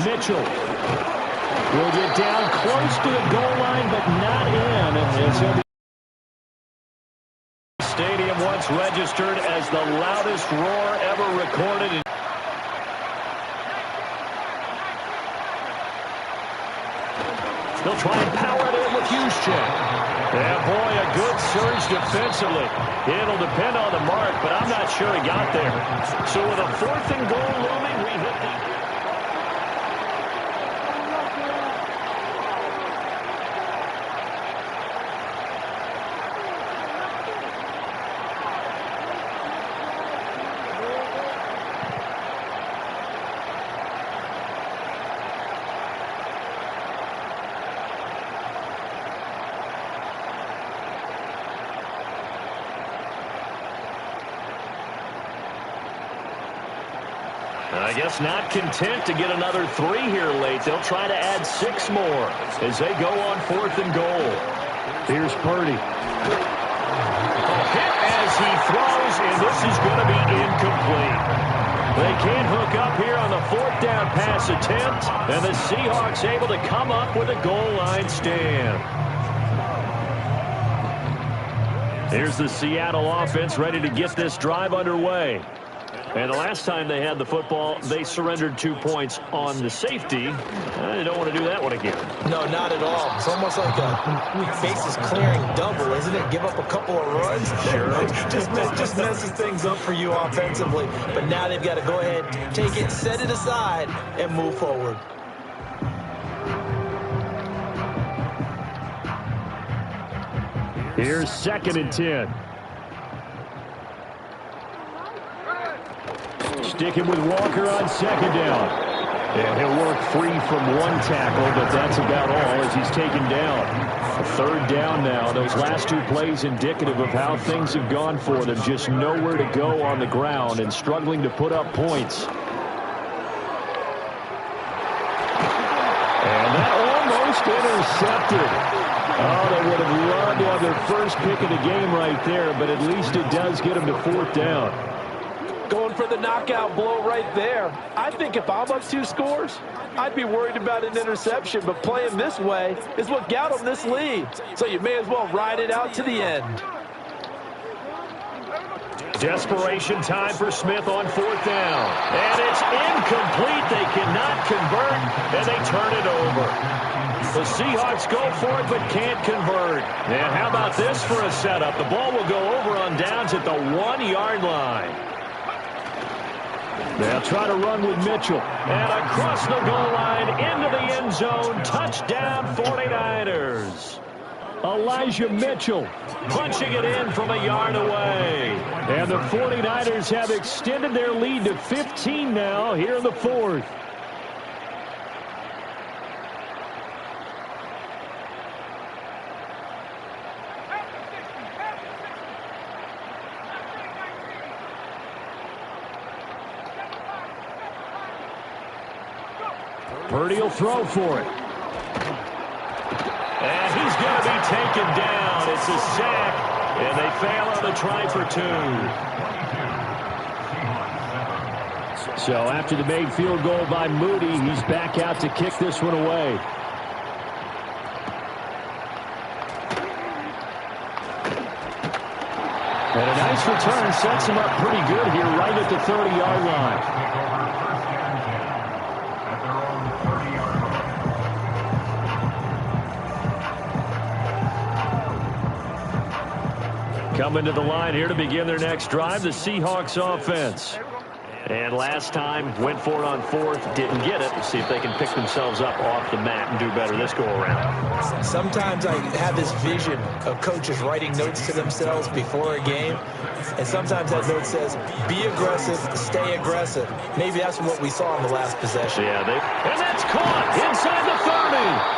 Mitchell will get down close to the goal line, but not in. As he'll be stadium once registered as the loudest roar ever recorded. They'll try and power it in with Juszczyk. Yeah, boy, a good surge defensively. It'll depend on the mark, but I'm not sure he got there. So with a 4th and goal looming, we hit the... I guess not content to get another 3 here late. They'll try to add 6 more as they go on 4th and goal. Here's Purdy. Hit as he throws, and this is going to be incomplete. They can't hook up here on the 4th down pass attempt, and the Seahawks able to come up with a goal line stand. Here's the Seattle offense ready to get this drive underway. And the last time they had the football, they surrendered 2 points on the safety. They don't want to do that one again. No, not at all. It's almost like a bases clearing double, isn't it? Give up a couple of runs. Sure. just messes things up for you offensively. But now they've got to go ahead, take it, set it aside, and move forward. Here's 2nd and 10. Sticking with Walker on 2nd down. And he'll work free from 1 tackle, but that's about all as he's taken down. 3rd down now. Those last 2 plays indicative of how things have gone for them. Just nowhere to go on the ground and struggling to put up points. And that almost intercepted. Oh, they would have loved to have their first pick of the game right there, but at least it does get them to 4th down. Going for the knockout blow right there. I think if I'm up 2 scores, I'd be worried about an interception, but playing this way is what got them this lead. So you may as well ride it out to the end. Desperation time for Smith on 4th down. And it's incomplete. They cannot convert, and they turn it over. The Seahawks go for it but can't convert. And how about this for a setup? The ball will go over on downs at the 1-yard line. They'll try to run with Mitchell. And across the goal line, into the end zone. Touchdown, 49ers. Elijah Mitchell punching it in from a yard away. And the 49ers have extended their lead to 15 now here in the 4th. Purdy will throw for it. And he's going to be taken down. It's a sack, and they fail on the try for 2. So after the made field goal by Moody, he's back out to kick this one away. And a nice return sets him up pretty good here right at the 30-yard line. Coming to the line here to begin their next drive, the Seahawks offense. And last time, went for it on fourth, didn't get it. See if they can pick themselves up off the mat and do better this go-around. Sometimes I have this vision of coaches writing notes to themselves before a game, and sometimes that note says, be aggressive, stay aggressive. Maybe that's what we saw in the last possession. Yeah, and that's caught inside the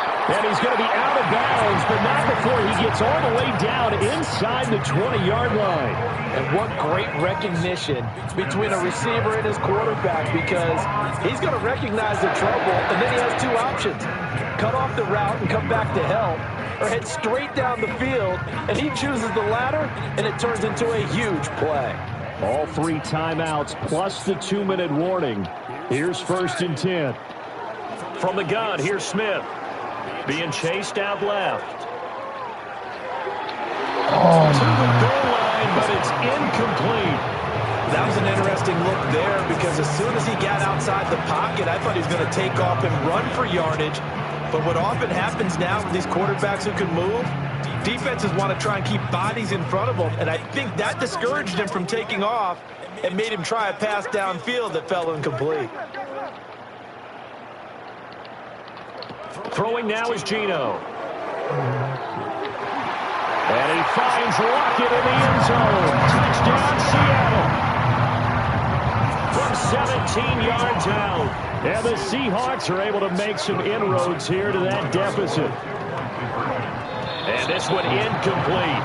30. And he's going to be out of bounds, but not before he gets all the way down inside the 20-yard line. And what great recognition between a receiver and his quarterback, because he's going to recognize the trouble, and then he has two options. Cut off the route and come back to help, or head straight down the field, and he chooses the latter, and it turns into a huge play. All 3 timeouts plus the 2-minute warning. Here's 1st and 10. From the gun, here's Smith. Being chased out left. To the goal line, but it's incomplete. That was an interesting look there, because as soon as he got outside the pocket, I thought he was going to take off and run for yardage. But what often happens now with these quarterbacks who can move, defenses want to try and keep bodies in front of them, and I think that discouraged him from taking off and made him try a pass downfield that fell incomplete. Throwing now is Geno. And he finds Lockett in the end zone. Touchdown, Seattle. From 17 yards out. And the Seahawks are able to make some inroads here to that deficit. And this one incomplete.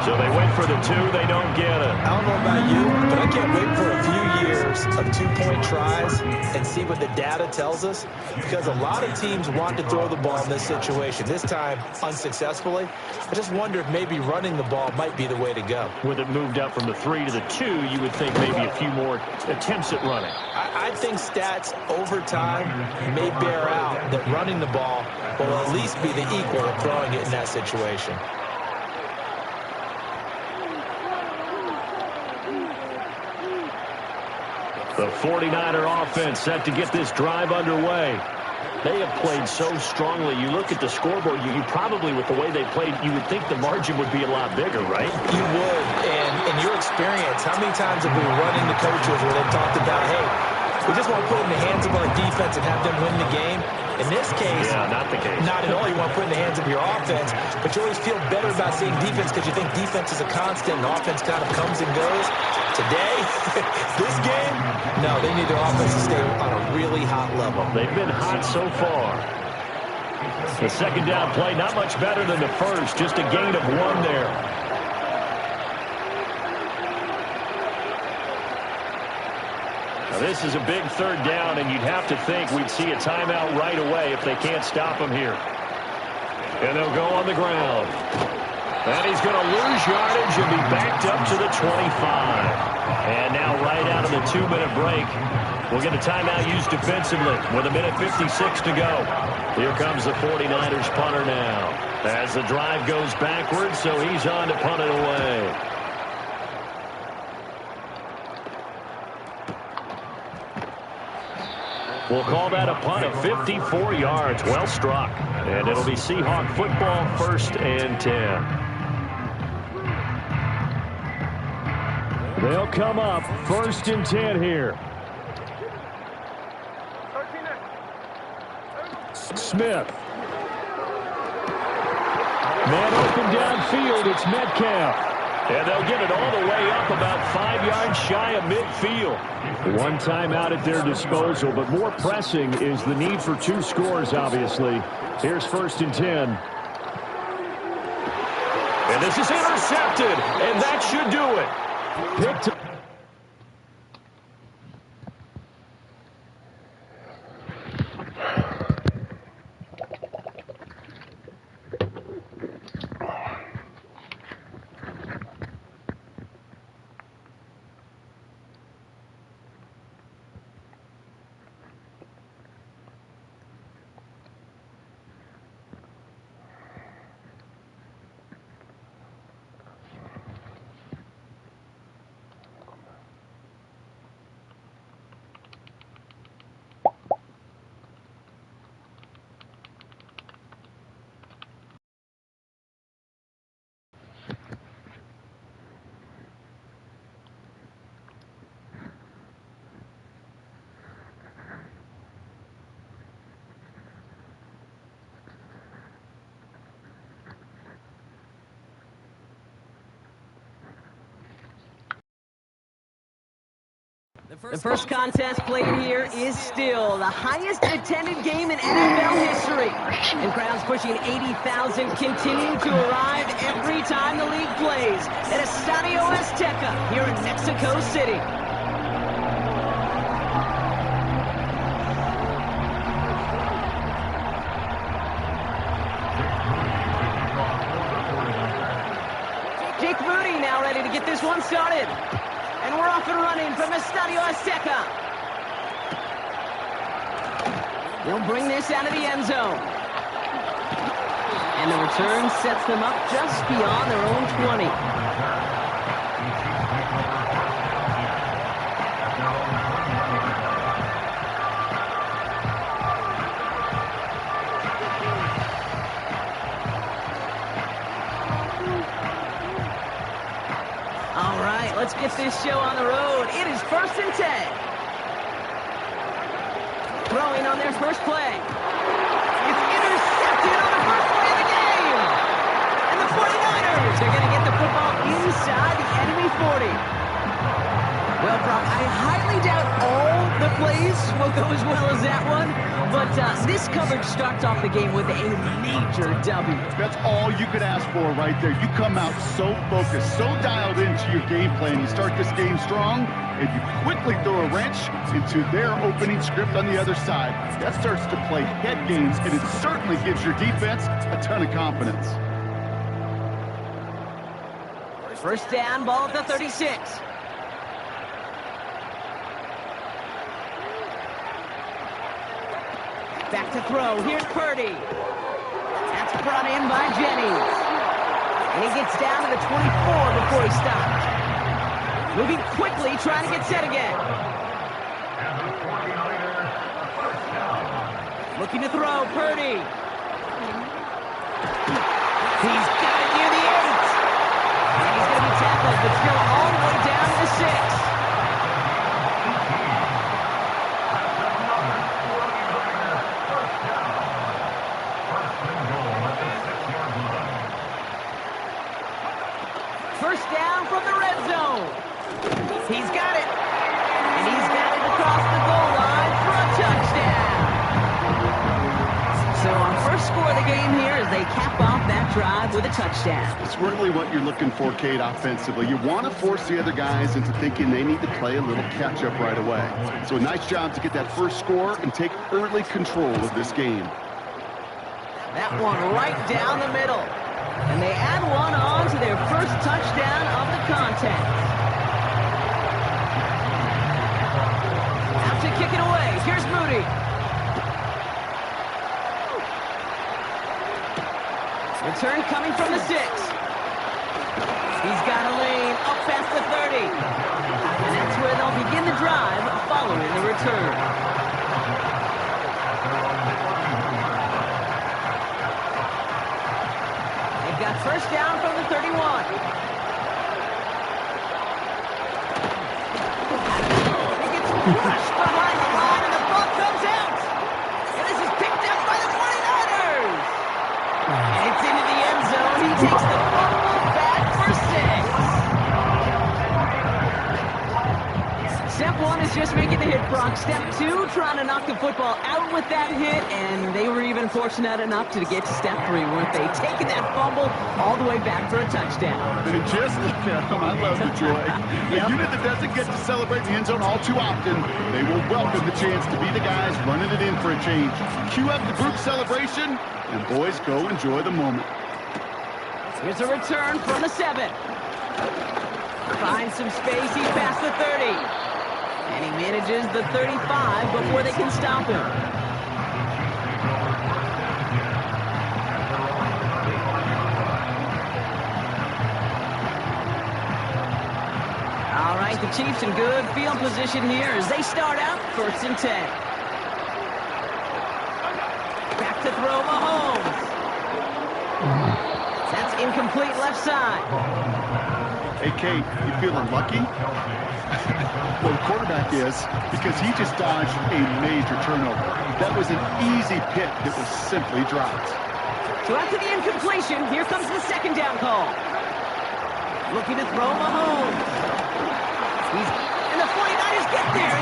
So they went for the 2, they don't get it. I don't know about you, but I can't wait for a few years of 2-point tries and see what the data tells us, because a lot of teams want to throw the ball in this situation. This time, unsuccessfully. I just wonder if maybe running the ball might be the way to go. With it moved up from the 3 to the 2, you would think maybe a few more attempts at running. I think stats over time may bear out that running the ball will at least be the equal of throwing it in that situation. The 49er offense set to get this drive underway. They have played so strongly. You look at the scoreboard, you probably, with the way they played, you would think the margin would be a lot bigger, right? You would. And in your experience, how many times have we run into coaches where they've talked about, hey, we just want to put it in the hands of our defense and have them win the game? In this case, yeah, not the case. Not at all. You want to put it in the hands of your offense, but you always feel better about seeing defense because you think defense is a constant and offense kind of comes and goes. Today, this game, no, they need their offense to stay on a really hot level. They've been hot so far. The second down play, not much better than the first, just a gain of 1 there. Now this is a big 3rd down, and you'd have to think we'd see a timeout right away if they can't stop him here. And they'll go on the ground. And he's going to lose yardage and be backed up to the 25. And now right out of the 2-minute break, we'll get a timeout used defensively with 1:56 to go. Here comes the 49ers punter now. As the drive goes backwards, so he's on to punt it away. We'll call that a punt of 54 yards. Well struck. And it'll be Seahawk football, 1st and 10. They'll come up 1st and 10 here. Smith. Man open downfield. It's Metcalf. And they'll get it all the way up about 5 yards shy of midfield. 1 timeout at their disposal, but more pressing is the need for 2 scores, obviously. Here's 1st and 10. And this is intercepted, and that should do it. Picked up. The first contest played here is still the highest attended game in NFL history. And crowds pushing 80,000 continue to arrive every time the league plays at Estadio Azteca here in Mexico City. Jake Moody now ready to get this one started. And we're off and running from Estadio Azteca. They'll bring this out of the end zone. And the return sets them up just beyond their own 20. All right, let's get this show on the road. It is 1st and 10. Throwing on their first play. It's intercepted on the first play of the game. And the 49ers are going to get the football inside the enemy 40. Well, Brock, I highly doubt all the plays will go as well as that one. But this coverage starts off the game with a major W. That's all you could ask for right there. You come out so focused, so dialed into your game plan. You start this game strong, and you quickly throw a wrench into their opening script on the other side. That starts to play head games, and it certainly gives your defense a ton of confidence. First down, ball at the 36. Back to throw. Here's Purdy. That's brought in by Jennings. And he gets down to the 24 before he stops. Moving quickly, trying to get set again. Looking to throw. Purdy. He's got it near the 8. And he's going to be tackled, but still all the way down to the 6. First down from the red zone. He's got it. And he's got it across the goal line for a touchdown. So our first score of the game here as they cap off that drive with a touchdown. It's really what you're looking for, Kate, offensively. You want to force the other guys into thinking they need to play a little catch-up right away. So a nice job to get that first score and take early control of this game. That one right down the middle. And they add one on to their first touchdown of the contest. Out to kick it away. Here's Moody. Return coming from the 6. He's got a lane up past the 30. And that's where they'll begin the drive following the return. Got first down from the 31. He gets crushed behind the line, and the ball comes out. And this is picked up by the 49ers. And it's into the end zone. He takes the fumble back for 6. Step 1 is just making the hit, Brock. Step 2, trying to knock the football out with that hit, and they were even fortunate enough to get to step 3, weren't they? Taking that fumble all the way back for a touchdown. And just look at them. I love the joy. A unit that doesn't get to celebrate the end zone all too often, they will welcome the chance to be the guys running it in for a change. Cue up the group celebration, and boys, go enjoy the moment. Here's a return from the 7. Finds some space. He's past the 30. And he manages the 35 before they can stop him. All right, the Chiefs in good field position here as they start out 1st and 10. Back to throw Mahomes. That's incomplete left side. Hey, Kate, you feeling lucky? Well, the quarterback is, because he just dodged a major turnover. That was an easy pick that was simply dropped. So after the incompletion, here comes the 2nd down call. Looking to throw Mahomes. And the 49ers get there.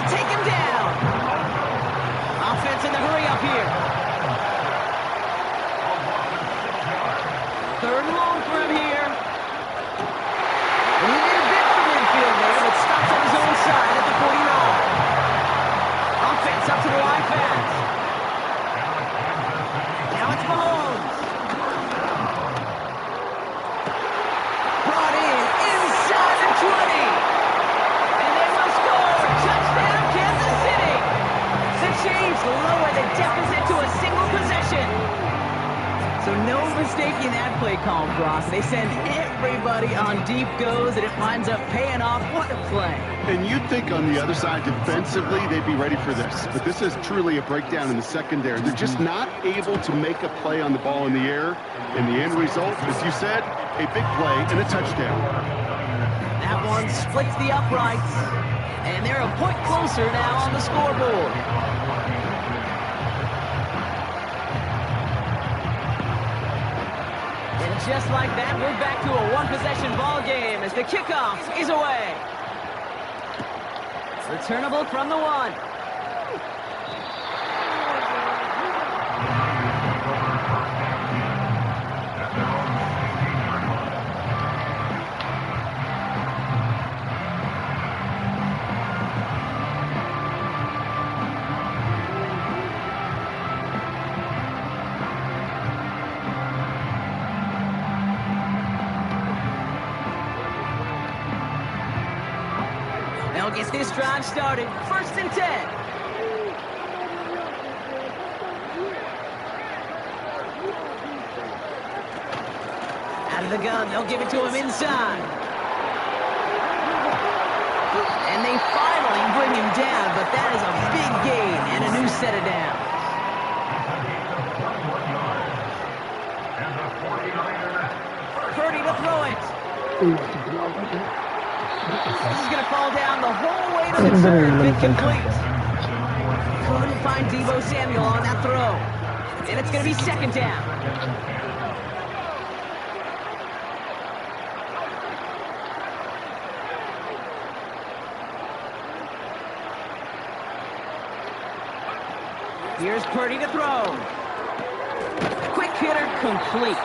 mistaking that play call, Brock. They send everybody on deep goes, and it winds up paying off. What a play. And you'd think on the other side defensively they'd be ready for this. But this is truly a breakdown in the secondary. They're just not able to make a play on the ball in the air. And the end result, as you said, a big play and a touchdown. That one splits the uprights. And they're a point closer now on the scoreboard. And just like that, we're back to a one-possession ball game as the kickoff is away. Returnable from the 1. They'll get this drive started. 1st and 10. Out of the gun, they'll give it to him inside. And they finally bring him down, but that is a big gain and a new set of downs. Purdy to throw it. This is going to fall down the whole way to the turn. Incomplete. Couldn't find Deebo Samuel on that throw. And it's going to be 2nd down. Here's Purdy to throw. Quick hitter complete.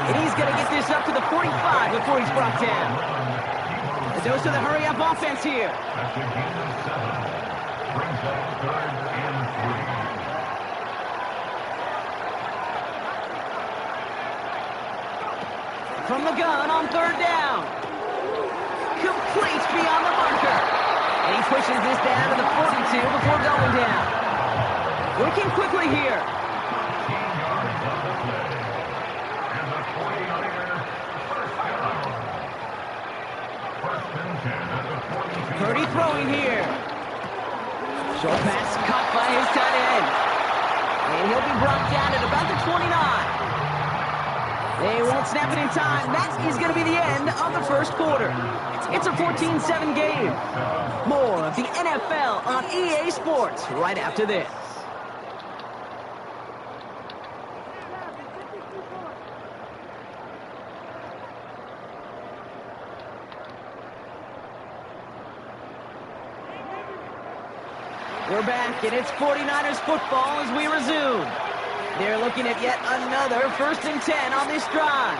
And he's going to get this up to the 45 before he's brought down. A dose of the hurry-up offense here. From the gun on 3rd down. Complete beyond the marker. And he pushes this down to the 42 before going down. Working quickly here. Purdy throwing here. Short pass caught by his tight end. And he'll be brought down at about the 29. They won't snap it in time. That is going to be the end of the 1st quarter. It's a 14-7 game. More of the NFL on EA Sports right after this. We're back, and it's 49ers football as we resume. They're looking at yet another 1st and 10 on this drive.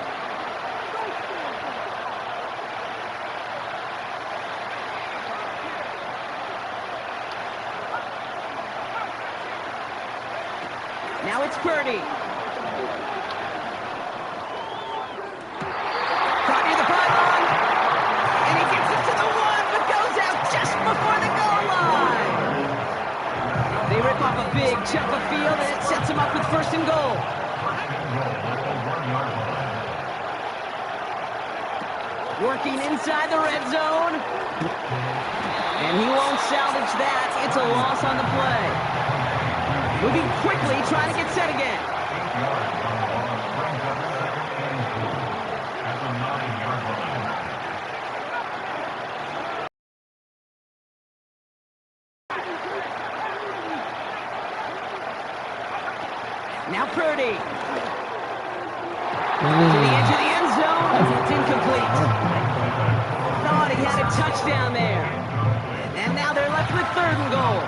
Now it's Purdy. Caught near the pylon. And he gets it to the 1, but goes out just before the goal line. They rip off a big chunk of field, and it sets him up with 1st and goal. Working inside the red zone. And he won't salvage that. It's a loss on the play. Moving quickly, trying to get set again. Now Purdy. To the edge of the end zone. It's incomplete. Thought he had a touchdown there. And now they're left with 3rd and goal.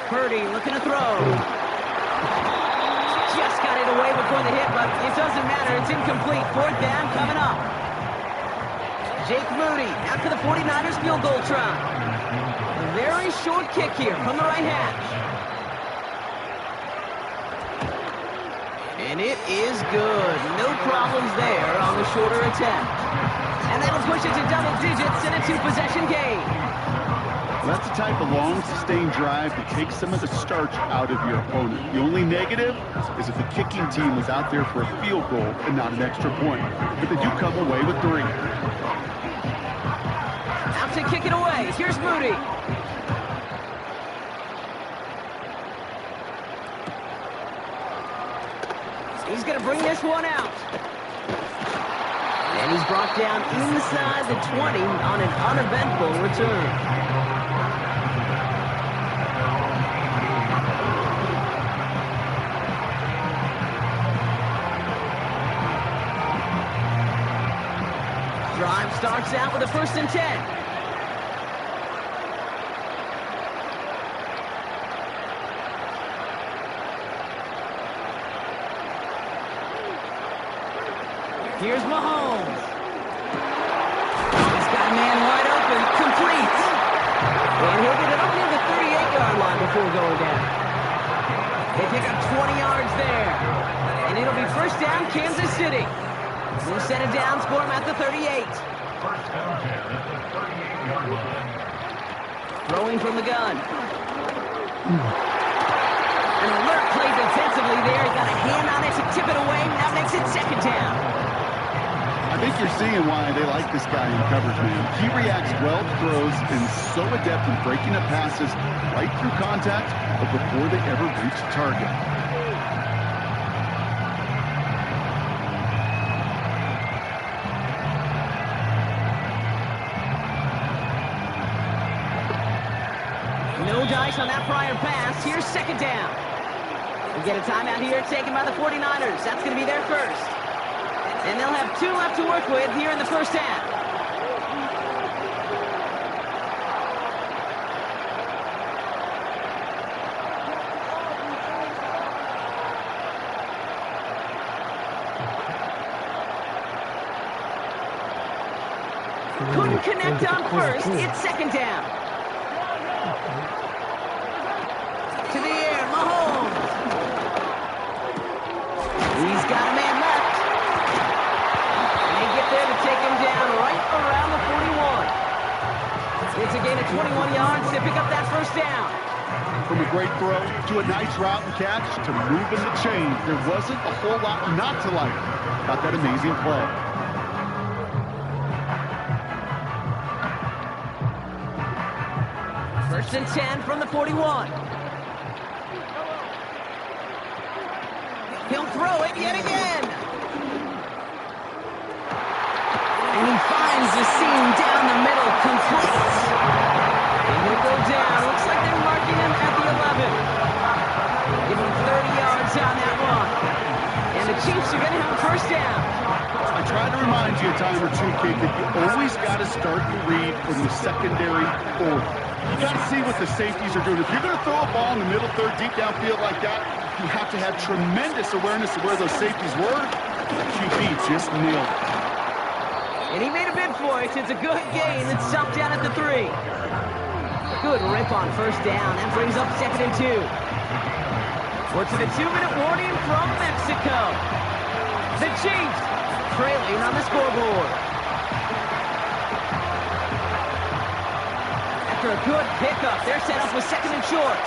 Purdy looking to throw. Just got it away before the hit, but it doesn't matter. It's incomplete. 4th down coming up. Jake Moody after the 49ers field goal try. A very short kick here from the right hash. And it is good. No problems there on the shorter attempt. And that'll push it to double digits in a two-possession game. Well, that's the type of long, sustained drive that takes some of the starch out of your opponent. The only negative is if the kicking team was out there for a field goal and not an extra point. But they do come away with 3. Out to kick it away. Here's Moody. He's going to bring this one out. And he's brought down inside the 20 on an uneventful return. Drive starts out with a 1st and 10. Here's Mahomes. He's got a man wide open, complete. And he'll get it up near the 38-yard line before going down. They pick up 20 yards there. And it'll be 1st down, Kansas City. We'll set it down, score him at the 38. 1st down 10 at the 38-yard line. Throwing from the gun. An alert play defensively there. He got a hand on it to tip it away. That makes it 2nd down. I think you're seeing why they like this guy in coverage, man. He reacts well to throws and so adept in breaking up passes right through contact, but before they ever reach the target. No dice on that prior pass. Here's 2nd down. We get a timeout here taken by the 49ers. That's going to be their first. And they'll have 2 left to work with here in the 1st half. Couldn't connect on 1st. It's 2nd down. To the air, Mahomes. He's got a man left. There to take him down right around the 41. It's a gain of 21 yards to pick up that 1st down. From a great throw to a nice route and catch to moving the chains, there wasn't a whole lot not to like about that amazing play. First and 10 from the 41. He'll throw it yet again. And he finds the seam down the middle, complete. And he'll go down. Looks like they're marking him at the 11. Give him 30 yards on that run. And the Chiefs are going to have a 1st down. I try to remind you a time or two, Kate, that you always got to start the read from the secondary forward. You got to see what the safeties are doing. If you're going to throw a ball in the middle third, deep downfield like that, you have to have tremendous awareness of where those safeties were. The QB just nailed it. And he made a bid for it. It's a good gain. It's stopped down at the 3. Good rip on 1st down. That brings up 2nd and 2. We're to the 2-minute warning from Mexico. The Chiefs trailing on the scoreboard. After a good pickup, they're set up with 2nd and short.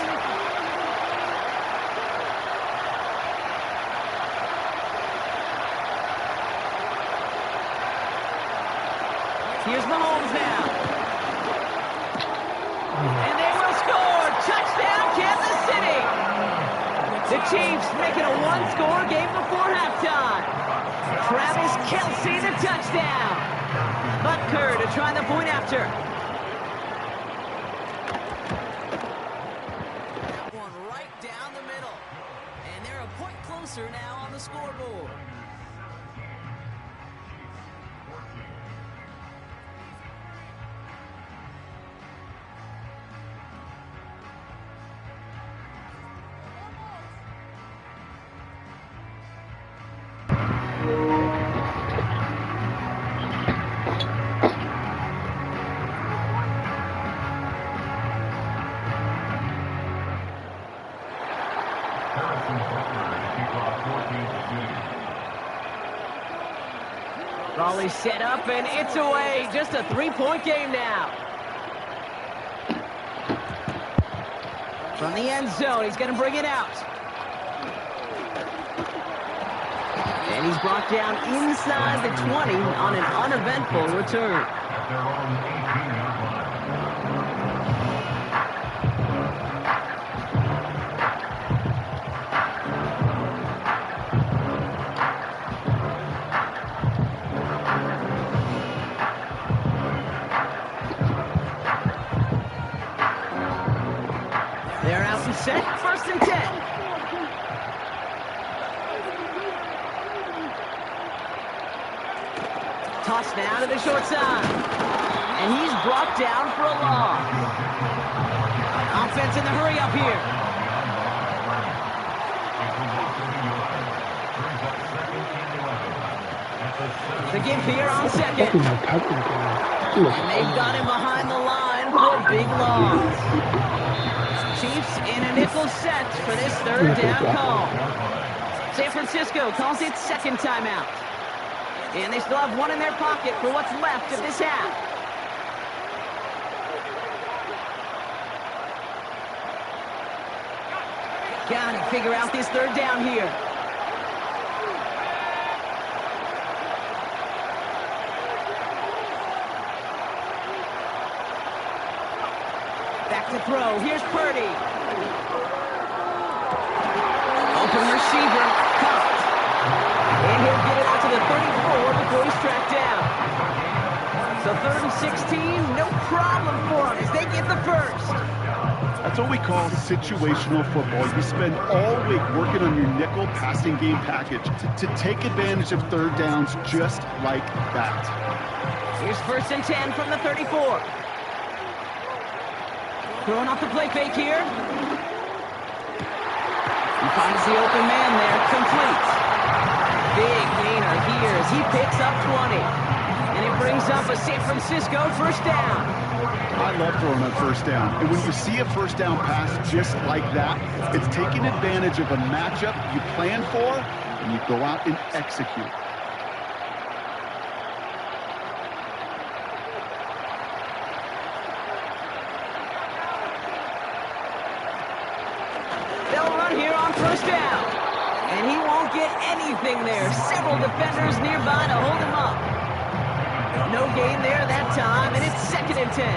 Here's Mahomes now. And they will score. Touchdown, Kansas City. The Chiefs making a 1-score game before halftime. Travis Kelce, the touchdown. Butker to try the point after. One right down the middle. And they're a point closer now on the scoreboard. Harrison Butker Kickoff 14-2. Raleigh set up, and it's away. Just a three-point game now. From the end zone, he's going to bring it out. And he's brought down inside the 20 on an uneventful return. At their own 18-yard line. They're out and set. First and 10. Toss now to the short side. And he's brought down for a loss. Offense in the hurry up here. The give here on second. And they've got him behind the line for a big loss. Chiefs in a nickel set for this third down call. San Francisco calls it second timeout. And they still have one in their pocket for what's left of this half. Gotta figure out this third down here. Back to throw. Here's Purdy. Open receiver. Caught. And he'll get it out to the 34 before he's tracked down. So 3rd and 16, no problem for them as they get the first. That's what we call situational football. You spend all week working on your nickel passing game package to take advantage of third downs just like that. Here's 1st and 10 from the 34. Throwing off the play fake here. He finds the open man there, complete. Big gainer here as he picks up 20. And it brings up a San Francisco first down. I love throwing on first down. And when you see a first down pass just like that, it's taking advantage of a matchup you plan for, and you go out and execute. They'll run here on first down. And he won't get anything there. Several defenders nearby to hold him up. No gain there that time, and it's 2nd and 10.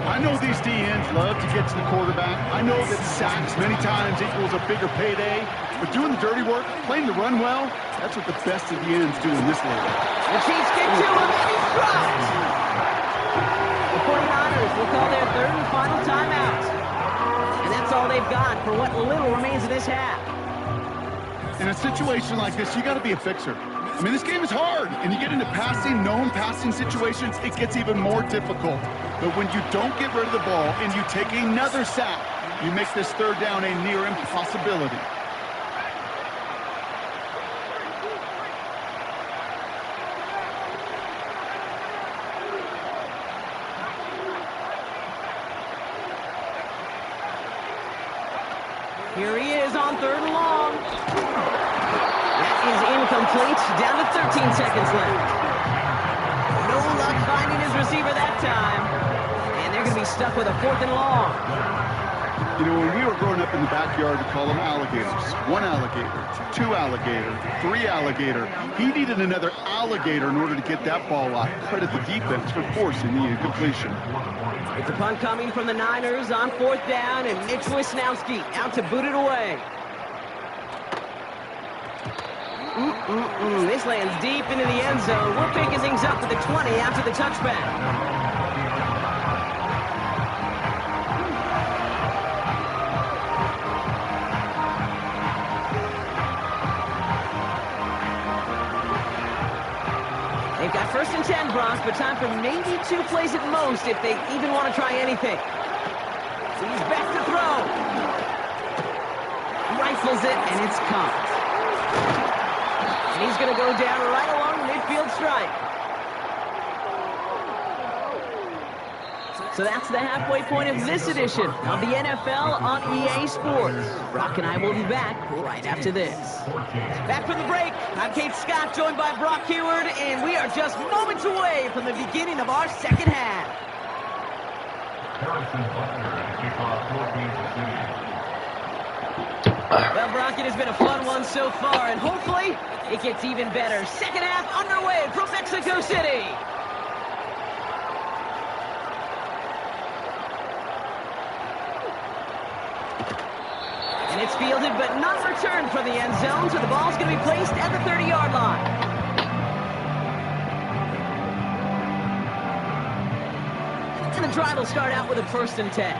I know these DNs love to get to the quarterback. I know that sacks many times equals a bigger payday. But doing the dirty work, playing the run well, that's what the best of the ends do in this league. The Chiefs get to him, and he's dropped. The 49ers will call their 3rd and final timeout. And that's all they've got for what little remains of this half. In a situation like this, you got to be a fixer. I mean, this game is hard, and you get into known passing situations, it gets even more difficult. But when you don't get rid of the ball and you take another sack, you make this third down a near impossibility. Here he is on 3rd and long. That is incomplete. Down to 13 seconds left. No luck finding his receiver that time. And they're going to be stuck with a 4th and long. You know, when we were growing up in the backyard, we call them alligators. 1 alligator, 2 alligator, 3 alligator. He needed another alligator in order to get that ball out. Credit the defense for forcing the incompletion. It's a punt coming from the Niners on 4th down, and Mitch Wisnowski out to boot it away. This lands deep into the end zone. We're picking things up at the 20 after the touchback. They've got 1st and 10, Bronx, but time for maybe 2 plays at most if they even want to try anything. He's back to throw. Rifles it, and it's caught. And he's going to go down right along the midfield stripe. So that's the halfway point of this edition of the NFL on EA Sports. Brock and I will be back right after this. Back from the break, I'm Kate Scott, joined by Brock Heward, and we are just moments away from the beginning of our second half. Harrison Butler at kickoff for Kansas City. Well, Brock, it has been a fun one so far, and hopefully it gets even better. Second half underway from Mexico City. And it's fielded, but not returned from the end zone, so the ball's going to be placed at the 30-yard line. And the drive will start out with a 1st and 10.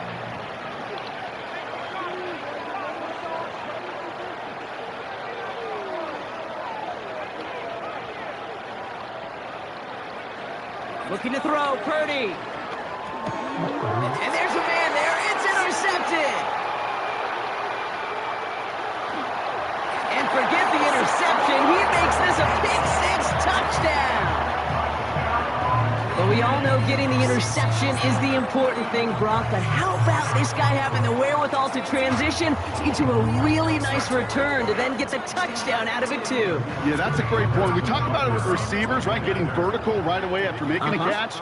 Looking to throw, Purdy. And there's a man there. It's intercepted. And forget the interception. He makes this a pick-6 touchdown. But we all know getting the interception is the important thing, Brock. But how about this guy having the wherewithal to transition into a really nice return to then get the touchdown out of it, too? Yeah, that's a great point. We talk about it with receivers, right? Getting vertical right away after making a catch.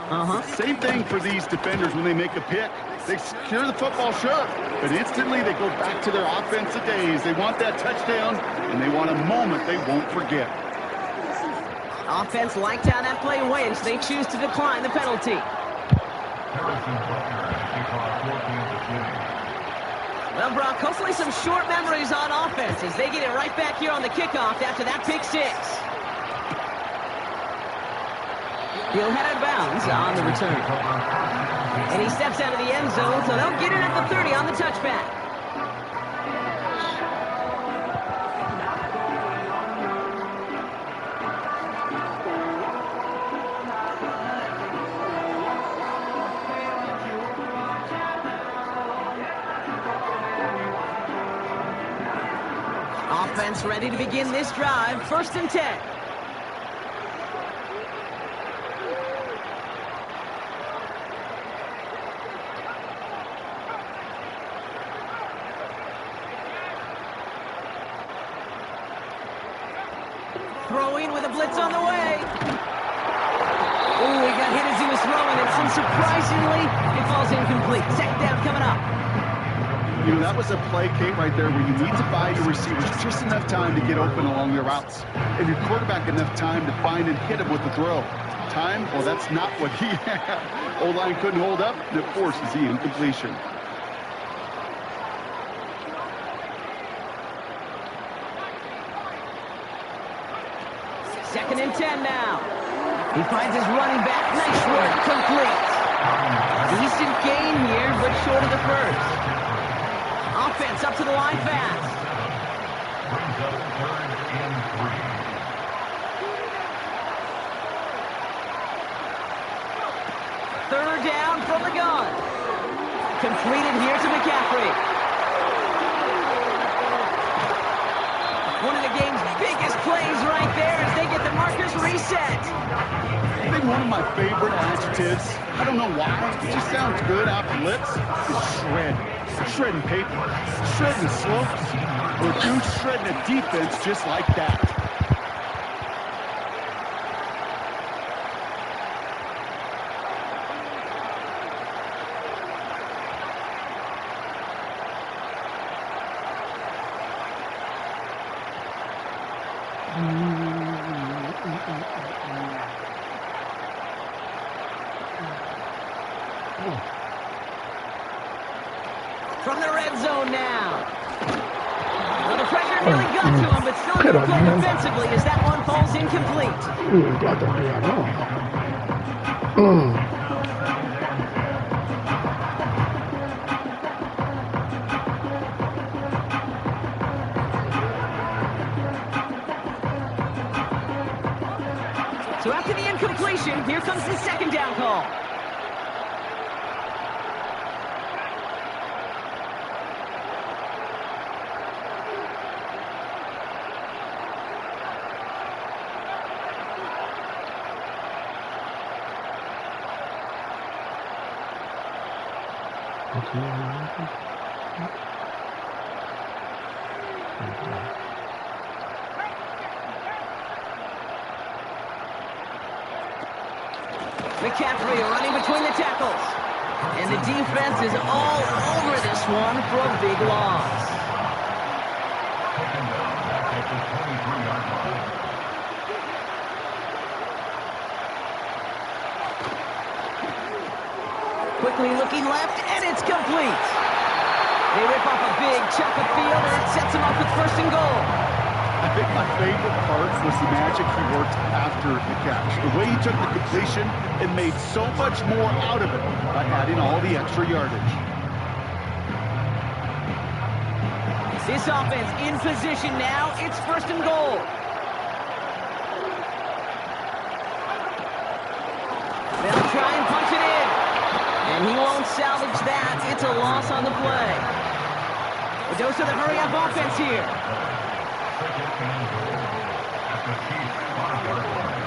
Same thing for these defenders when they make a pick. They secure the football, sure, but instantly they go back to their offensive days. They want that touchdown, and they want a moment they won't forget. Offense liked how that play went, so they choose to decline the penalty. Harrison Butler at kickoff for Kansas City. Well, Brock, hopefully some short memories on offense as they get it right back here on the kickoff after that pick-6. He'll head out of bounds on the return. And he steps out of the end zone, so they'll get it at the 30 on the touchback. Offense ready to begin this drive. 1st and 10. Throwing with a blitz on the way. Oh, he got hit as he was throwing, and unsurprisingly, it falls incomplete. Second down coming up. You know, that was a play, Kate, right there where you need to buy your receivers just enough time to get open along their routes. And your quarterback enough time to find and hit him with the throw. Time? Well, that's not what he had. O-line couldn't hold up, and it forces the incompletion. Second and 10 now. He finds his running back. Nice work. Complete. Decent gain here, but short of the first. Offense up to the line fast. Brings up 3rd and 3. Third down from the gun. Completed here to McCaffrey. One of the game's biggest plays right there as they get the markers reset. I think one of my favorite adjectives, I don't know why, it just sounds good off the lips, is shred. Shredding paper, shredding slopes, or dude shredding a defense just like that. From the red zone now. Well, the pressure nearly got to him, but still able to play defensively as that one falls incomplete. So after the incompletion, here comes the second down call. McCaffrey running between the tackles. And the defense is all over this one for a big loss. Taken down back at the 23-yard line. Quickly looking left, and it's complete. They rip off a big chunk of field, and it sets them up with first and goal. I think my favorite part was the magic he worked after the catch. The way he took the completion and made so much more out of it by adding all the extra yardage. This offense in position now. It's first and goal. They'll try and punch it in. And he won't salvage that. It's a loss on the play. A dose of the hurry-up offense here. Second and goal at the Chiefs' 5-yard line.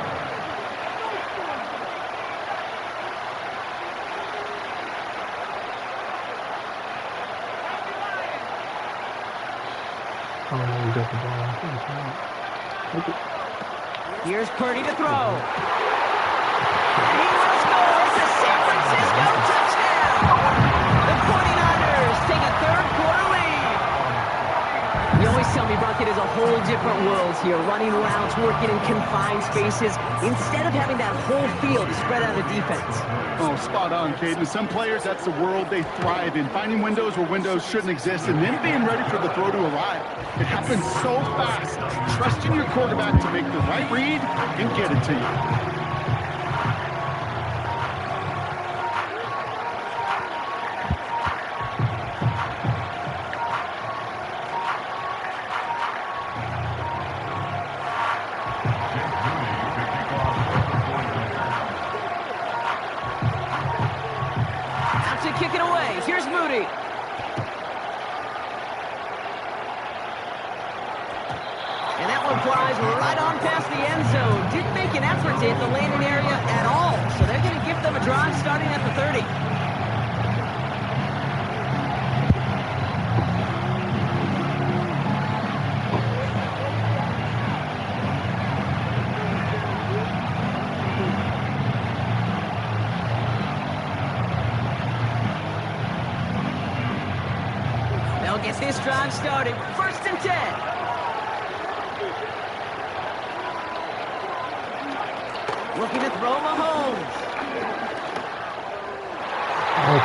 Here's Purdy to throw. And he will score. It's a San Francisco touchdown. The 49ers take a third-quarter lead. You always tell me, Brock, it is a whole different world here. Running routes, working in confined spaces, instead of having that whole field to spread out a defense. Oh, spot on, Caden. Some players, that's the world they thrive in. Finding windows where windows shouldn't exist and then being ready for the throw to arrive. It happens so fast. Trusting your quarterback to make the right read and get it to you. Kick it away. Here's Moody. And that one flies right on past the end zone. Didn't make an effort to hit the landing area at all. So they're going to give them a drive starting at the 30. Get this drive started. First and 10. Looking to throw Mahomes.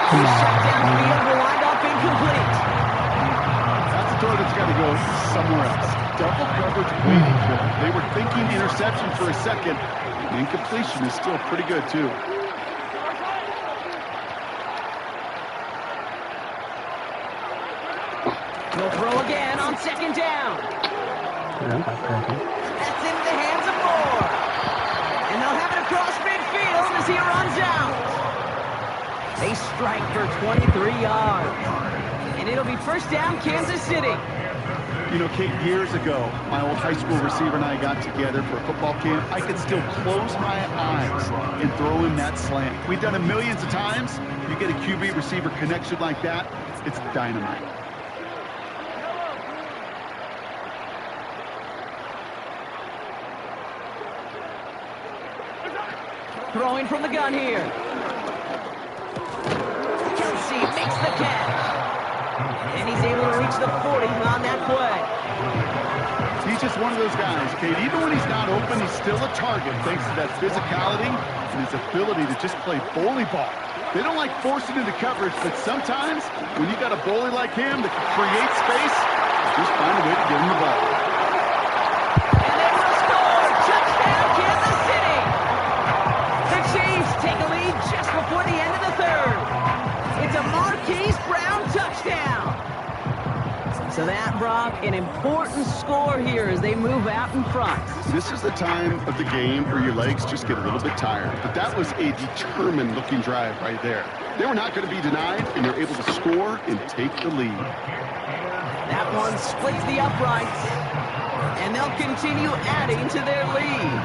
Shut downfield will wind up incomplete. That's a throw that's got to go somewhere else. Double coverage waiting for them. They were thinking interception for a second. Incompletion is still pretty good, too. He'll throw again on second down. That's in the hands of Moore. And they'll have it across midfield as he runs out. They strike for 23 yards. And it'll be first down, Kansas City. You know, Kate, years ago, my old high school receiver and I got together for a football camp. I could still close my eyes and throw him that slant. We've done it millions of times. You get a QB-receiver connection like that, it's dynamite. Throwing from the gun here. Kelsey makes the catch. And he's able to reach the 40 on that play. He's just one of those guys, Kate. Even when he's not open, he's still a target thanks to that physicality and his ability to just play bully ball. They don't like forcing into coverage, but sometimes when you got a bully like him that can create space, just find a way to get him the ball. And they will score! Touchdown, Kansas City! The Chiefs take a lead just before the end of the third. It's a Marquise Brown touchdown. So that, Brock, an important score here as they move out in front. This is the time of the game where your legs just get a little bit tired. But that was a determined-looking drive right there. They were not going to be denied, and they're able to score and take the lead. That one splits the uprights, and they'll continue adding to their lead.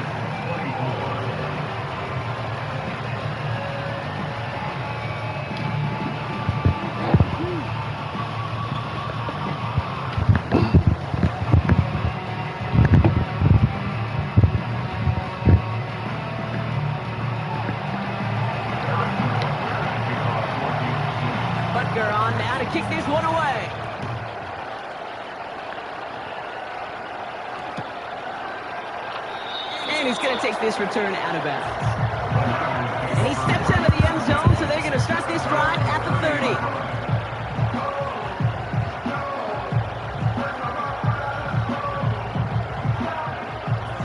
Butker on now to kick this one away. And he's going to take this return out of bounds. And he steps into the end zone, so they're going to start this drive at the 30.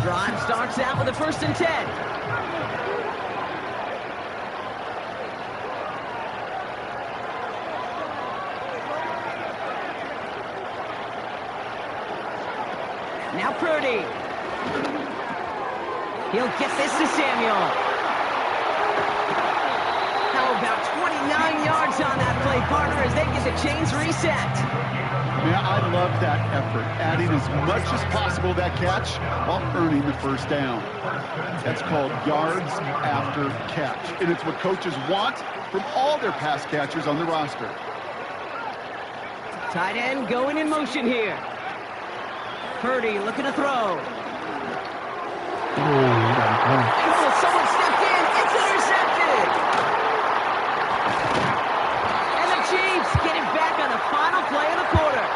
Drive starts out with a 1st and 10. Now Purdy. He'll get this to Samuel. How about 29 yards on that play, partner, as they get the chains reset. Man, I love that effort, adding as much as possible to that catch while earning the 1st down. That's called yards after catch, and it's what coaches want from all their pass catchers on the roster. Tight end going in motion here. Purdy looking to throw. Oh, someone stepped in. It's intercepted. And the Chiefs get it back on the final play of the quarter.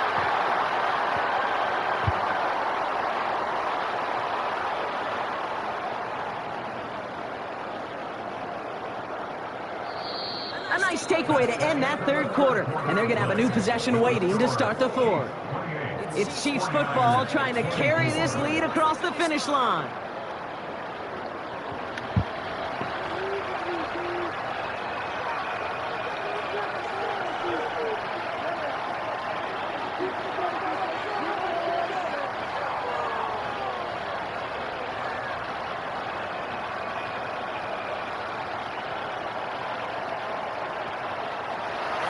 A nice takeaway to end that 3rd quarter. And they're going to have a new possession waiting to start the 4th. It's Chiefs football trying to carry this lead across the finish line.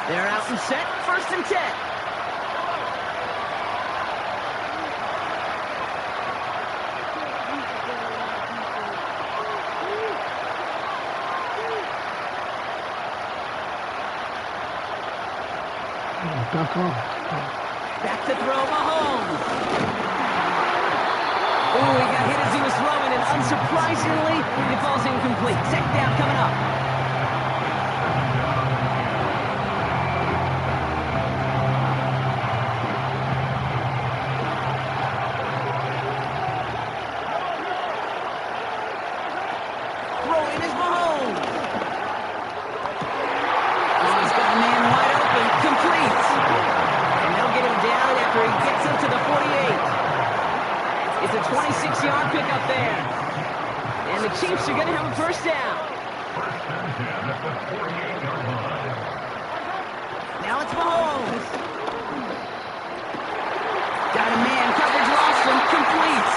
They're out and set, 1st and 10. Back to throw, Mahomes. Oh, he got hit as he was throwing, and unsurprisingly, it falls incomplete. 2nd down coming up. Throwing is Mahomes. Oh, he's got a man wide open. Complete. And they'll get him down after he gets up to the 48. It's a 26-yard pickup there. And the Chiefs are going to have a 1st down. Now it's Mahomes. Got a man. Coverage lost him. Complete.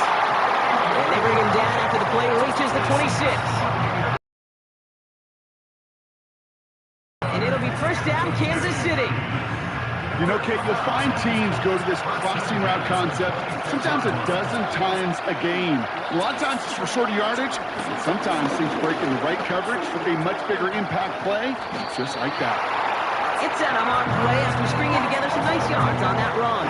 And they bring him down after the play reaches the 26. And it'll be 1st down, Kansas City. You know, Kate, you'll find teams go to this crossing route concept sometimes a dozen times a game. A lot of times it's for shorter yardage, but sometimes teams break in the right coverage for a much bigger impact play, just like that. It's out a hard play after stringing together some nice yards on that run.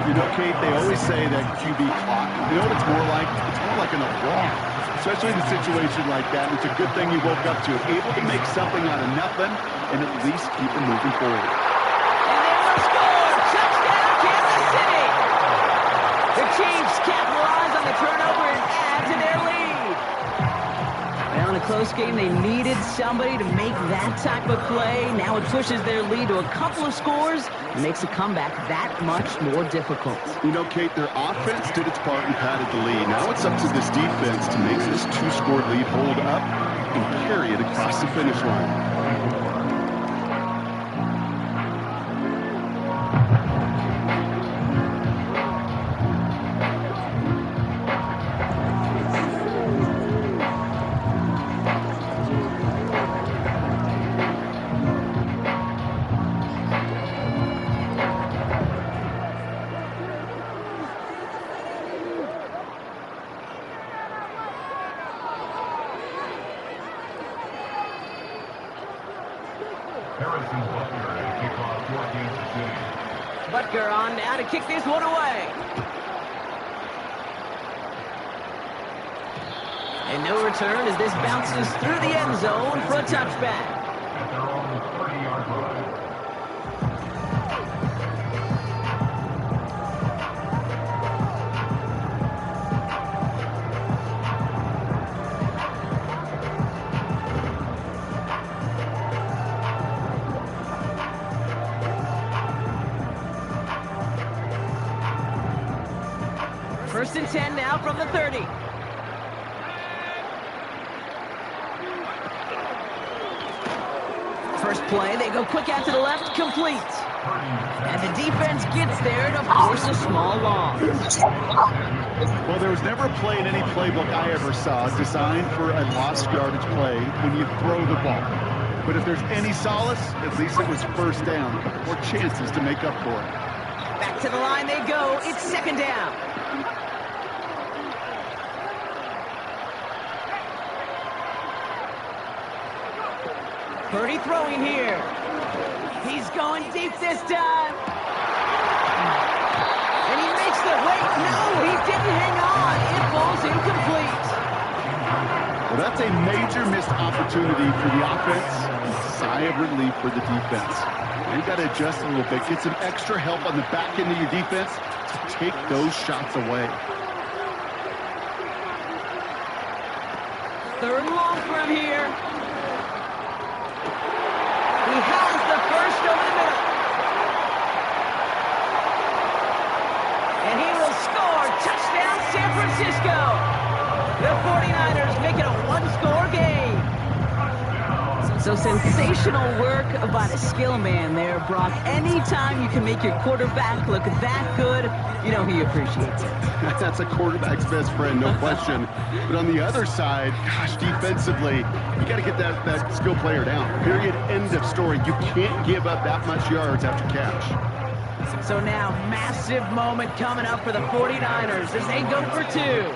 You know, Kate, they always say that QB clock, you know what it's more like? It's more like an walk, especially in a situation like that. And it's a good thing you woke up to it, able to make something out of nothing and at least keep it moving forward. The Chiefs capitalize on the turnover and add to their lead. Well, in a close game, they needed somebody to make that type of play. Now it pushes their lead to a couple of scores and makes a comeback that much more difficult. You know, Kate, their offense did its part and padded the lead. Now it's up to this defense to make this 2-score lead hold up and carry it across the finish line. Butker on now to kick this one away. And no return as this bounces through the end zone for a touchback. At their own 30-yard line. First and 10 now from the 30. First play, they go quick out to the left, complete. And the defense gets there to force a small loss. Well, there was never a play in any playbook I ever saw designed for a lost yardage play when you throw the ball. But if there's any solace, at least it was first down. More chances to make up for it. Back to the line they go. It's second down. Purdy throwing here. He's going deep this time. And he makes the wait. No, he didn't hang on. It falls incomplete. Well, that's a major missed opportunity for the offense. Sigh of relief for the defense. You got to adjust a little bit. Get some extra help on the back end of your defense to take those shots away. Third and long from here. He has the first over the middle. And he will score. Touchdown, San Francisco. The 49ers make it a one-score game. So sensational work by the skill man there, Brock. Anytime you can make your quarterback look that good, you know he appreciates it. That's a quarterback's best friend, no question. But on the other side, gosh, defensively, you got to get that skill player down. Period. End of story. You can't give up that much yards after catch. So now, massive moment coming up for the 49ers as they go for two.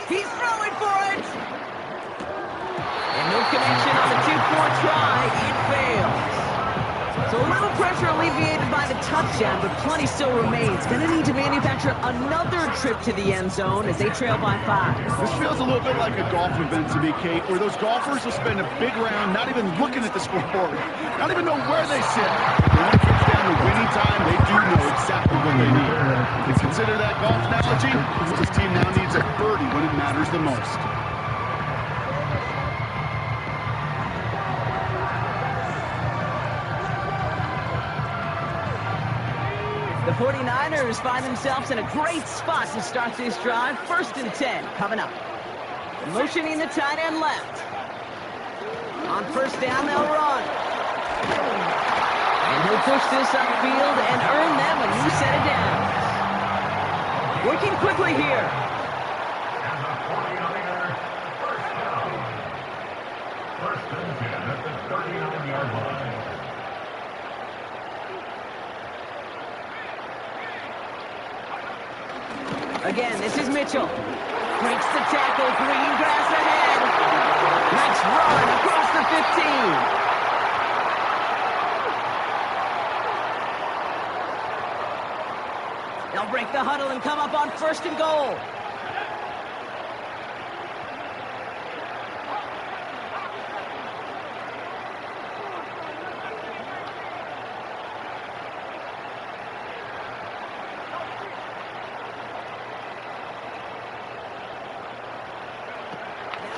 He's throwing for it! And no connection on the two-point try. It fails. So a little pressure alleviated by the touchdown, but plenty still remains. Going to need to manufacture another trip to the end zone as they trail by 5. This feels a little bit like a golf event to me, Kate, where those golfers will spend a big round not even looking at the scoreboard, not even know where they sit. When it comes down to winning time, they do know exactly what they need. And consider that golf analogy, this team now needs a birdie when it matters the most. The 49ers find themselves in a great spot to start this drive. First and 10 coming up. Motioning the tight end left. On first down, they'll run. And he'll push this upfield and earn them a new set of downs. Working quickly here. And the 49ers first down. First and 10 at the 39-yard line. Again, this is Mitchell. Breaks the tackle, green grass ahead. Nice run across the 15. They'll break the huddle and come up on first and goal.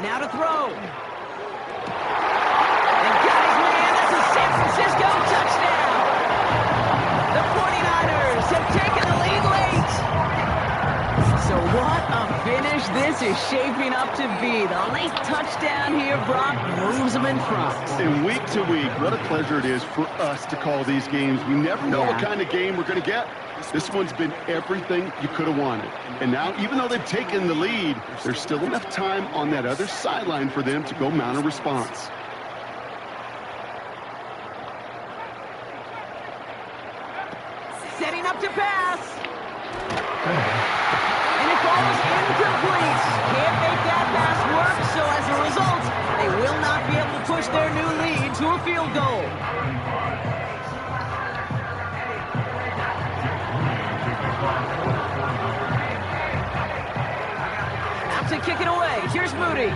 Now to throw. And got his man. That's a San Francisco touchdown. The 49ers have taken the lead late. So what a finish this is shaping up to be. The late touchdown here, Brock, moves them in front. And week to week, what a pleasure it is for us to call these games. We never know what kind of game we're going to get. This one's been everything you could have wanted. And now, even though they've taken the lead, there's still enough time on that other sideline for them to go mount a response. Setting up to pass. And it falls incomplete. Can't make that pass work, so as a result, they will not be able to push their new lead to a field goal. Out to kick it away. Here's Moody.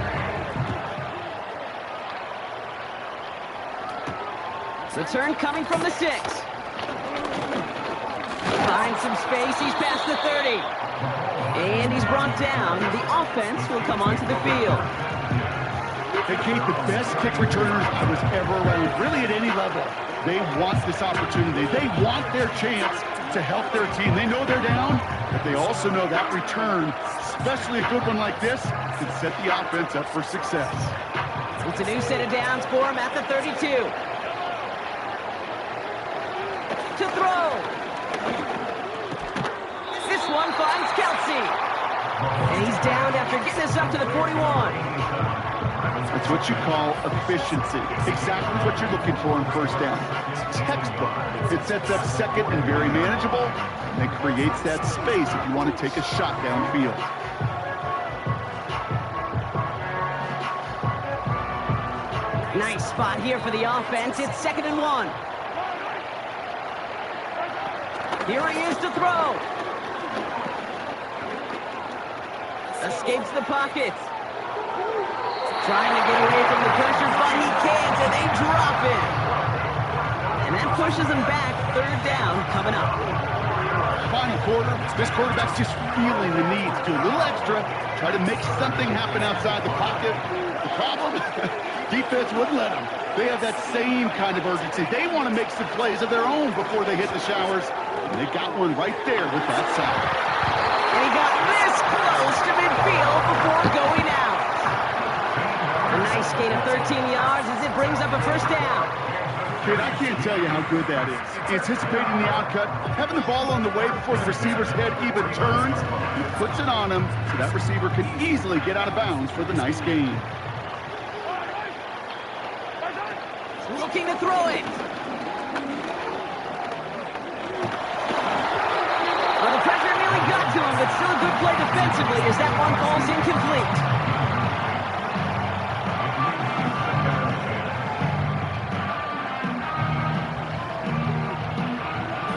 Return coming from the 6. Finds some space. He's past the 30. And he's brought down. The offense will come onto the field. Hey, Kate, the best kick returners I was ever around, really at any level, they want this opportunity. They want their chance to help their team. They know they're down, but they also know that return, especially a good one like this, can set the offense up for success. It's a new set of downs for him at the 32. To throw. This one finds Kelsey. And he's down after getting this up to the 41. It's what you call efficiency. Exactly what you're looking for in first down. Textbook. It sets up second and very manageable, and it creates that space if you want to take a shot downfield. Nice spot here for the offense. It's 2nd and 1. Here he is to throw. Escapes the pocket. Trying to get away from the pressure, but he can't, and they drop it. And that pushes him back. 3rd down coming up. Final quarter, this quarterback's just feeling the need to do a little extra, try to make something happen outside the pocket. The problem? Defense wouldn't let them. They have that same kind of urgency. They want to make some plays of their own before they hit the showers. And they got one right there with that sack. And he got this close to midfield before going out. A nice gain of 13 yards as it brings up a 1st down. Kid, I can't tell you how good that is. Anticipating the outcut, having the ball on the way before the receiver's head even turns, he puts it on him so that receiver can easily get out of bounds for the nice gain. Looking to throw it. Well, the pressure nearly got to him, but still a good play defensively as that one falls incomplete.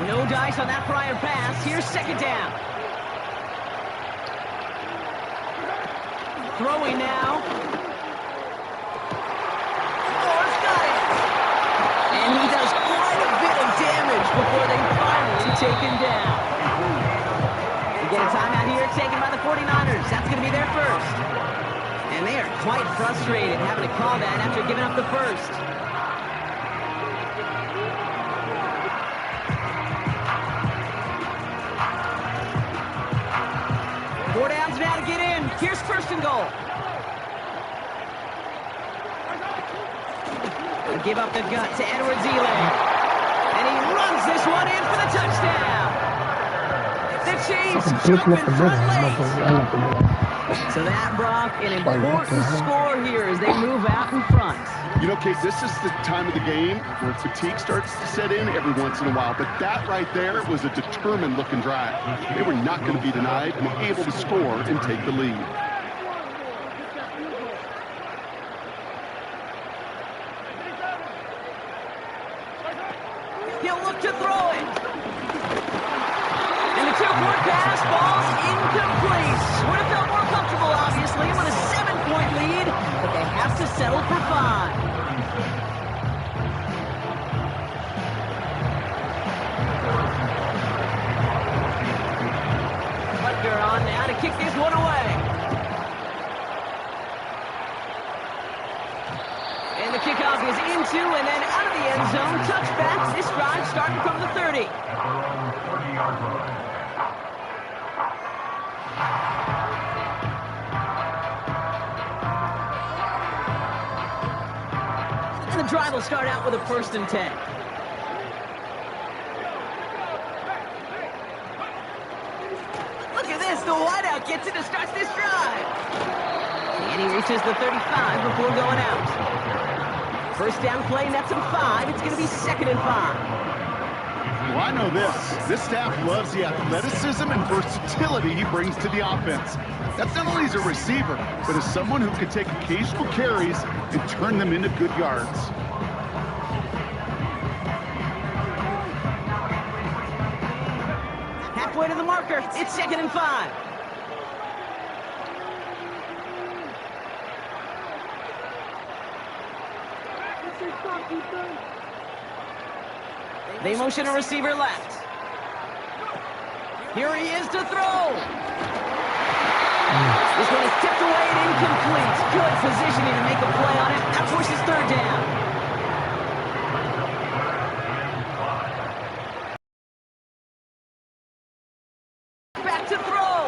No dice on that prior pass. Here's 2nd down. Throwing now. Moore's got it. And he does quite a bit of damage before they finally take him down. We get a timeout here taken by the 49ers. That's going to be their first. And they are quite frustrated having to call that after giving up the first. Four downs now to get in. Here's 1st and goal. They give up the gut to Edwards-Helaire. And he runs this one in for the touchdown. The Chiefs jump in front late. So that, Brock, an important score here as they move out in front. You know, Kate, this is the time of the game where fatigue starts to set in every once in a while. But that right there was a determined-looking drive. They were not going to be denied and able to score and take the lead. He'll look to throw it. And the 2-point pass falls incomplete. Would have felt more comfortable, obviously, with a 7-point lead, but they have to settle for 5. Butker on now to kick this one away. And the kickoff is into and then out of the end zone. Touchback. This drive starting from the 30. At their own 40-yard line. And the drive will start out with a 1st and 10. Look at this. The wideout gets it to start this drive. And he reaches the 35 before going out. 1st down play, nets him 5. It's going to be 2nd and 5. Well, I know this. This staff loves the athleticism and versatility he brings to the offense. That's not only as a receiver, but as someone who can take occasional carries and turn them into good yards. Halfway to the marker. It's 2nd and 5. They motion a receiver left. Here he is to throw. This one is tipped away and incomplete. Good positioning to make a play on it. That forces third down. Back to throw.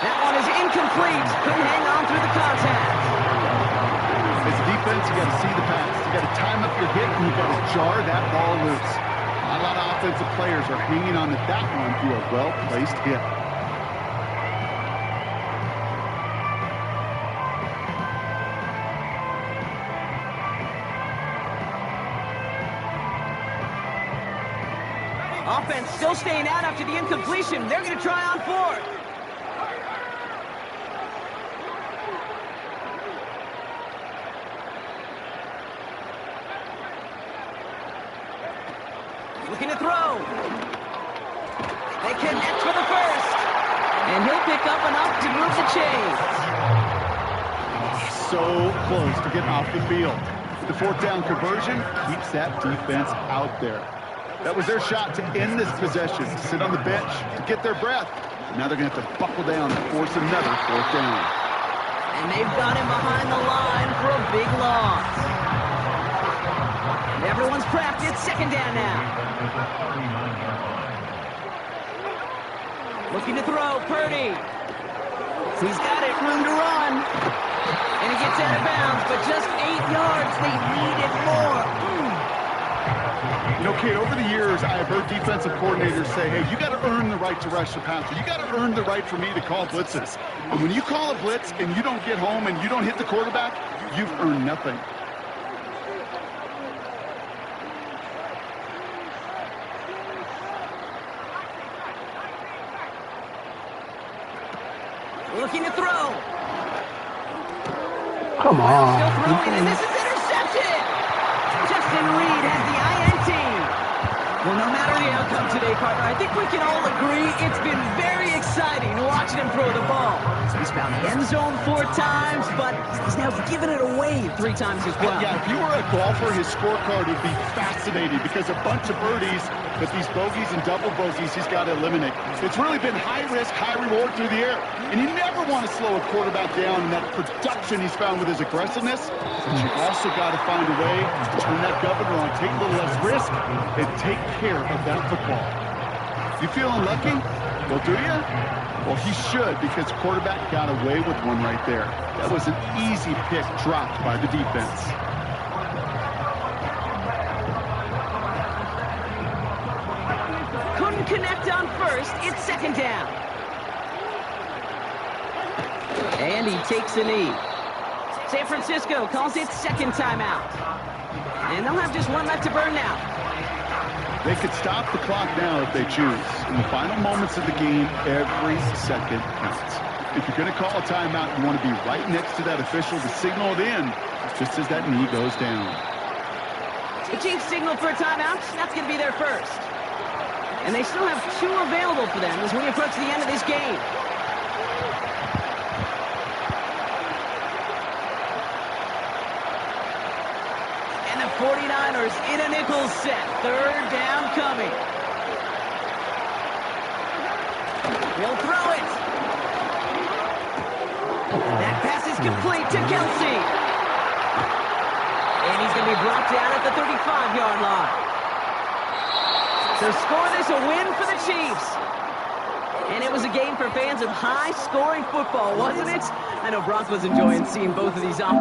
That one is incomplete. Couldn't hang on through the contact. As a defense, you got to see the pass. You got to time up your hit, and you got to jar that ball loose. Not a lot of offensive players are hanging on to that one through a well-placed hit. Offense still staying out after the incompletion. They're going to try on fourth. Looking to throw. They connect for the first. And he'll pick up enough to move the chains. So close to getting off the field. The fourth down conversion keeps that defense out there. That was their shot to end this possession, sit on the bench to get their breath. Now they're going to have to buckle down and force another fourth down. And they've got him behind the line for a big loss. Everyone's prepped. It's second down now. Looking to throw, Purdy. He's got it, room to run. And he gets out of bounds, but just 8 yards. They needed more. You know, Kate, over the years, I have heard defensive coordinators say, hey, you got to earn the right to rush the passer. You got to earn the right for me to call blitzes. And when you call a blitz and you don't get home and you don't hit the quarterback, you've earned nothing. Looking to throw. Come on. Still throwing, and this is intercepted. Justin Reed has the INT. Well, no matter the outcome today, partner, I think we can all agree it's been very exciting watching him throw the ball. He's found the end zone 4 times, but he's now given it away 3 times as well. Yeah, if you were a golfer, his scorecard would be fascinating because a bunch of birdies, but these bogeys and double bogeys he's got to eliminate. It's really been high risk, high reward through the air. And you never want to slow a quarterback down in that production he's found with his aggressiveness. But you also got to find a way to turn that governor on, take a little less risk, and take care of that football. You feeling lucky? Well, do you? Well, he should, because the quarterback got away with one right there. That was an easy pick dropped by the defense. Couldn't connect on first. It's second down. And he takes a knee. San Francisco calls it second timeout. And they'll have just one left to burn now. They could stop the clock now if they choose. In the final moments of the game, every second counts. If you're going to call a timeout, you want to be right next to that official to signal it in just as that knee goes down. The Chiefs signal for a timeout. That's going to be their first. And they still have 2 available for them as we approach the end of this game. And the 49ers in a nickel set. Third down coming. He'll throw it. That pass is complete to Kelsey. And he's going to be brought down at the 35-yard line. So score this a win for the Chiefs. And it was a game for fans of high-scoring football, wasn't it? I know Brock was enjoying seeing both of these offenses.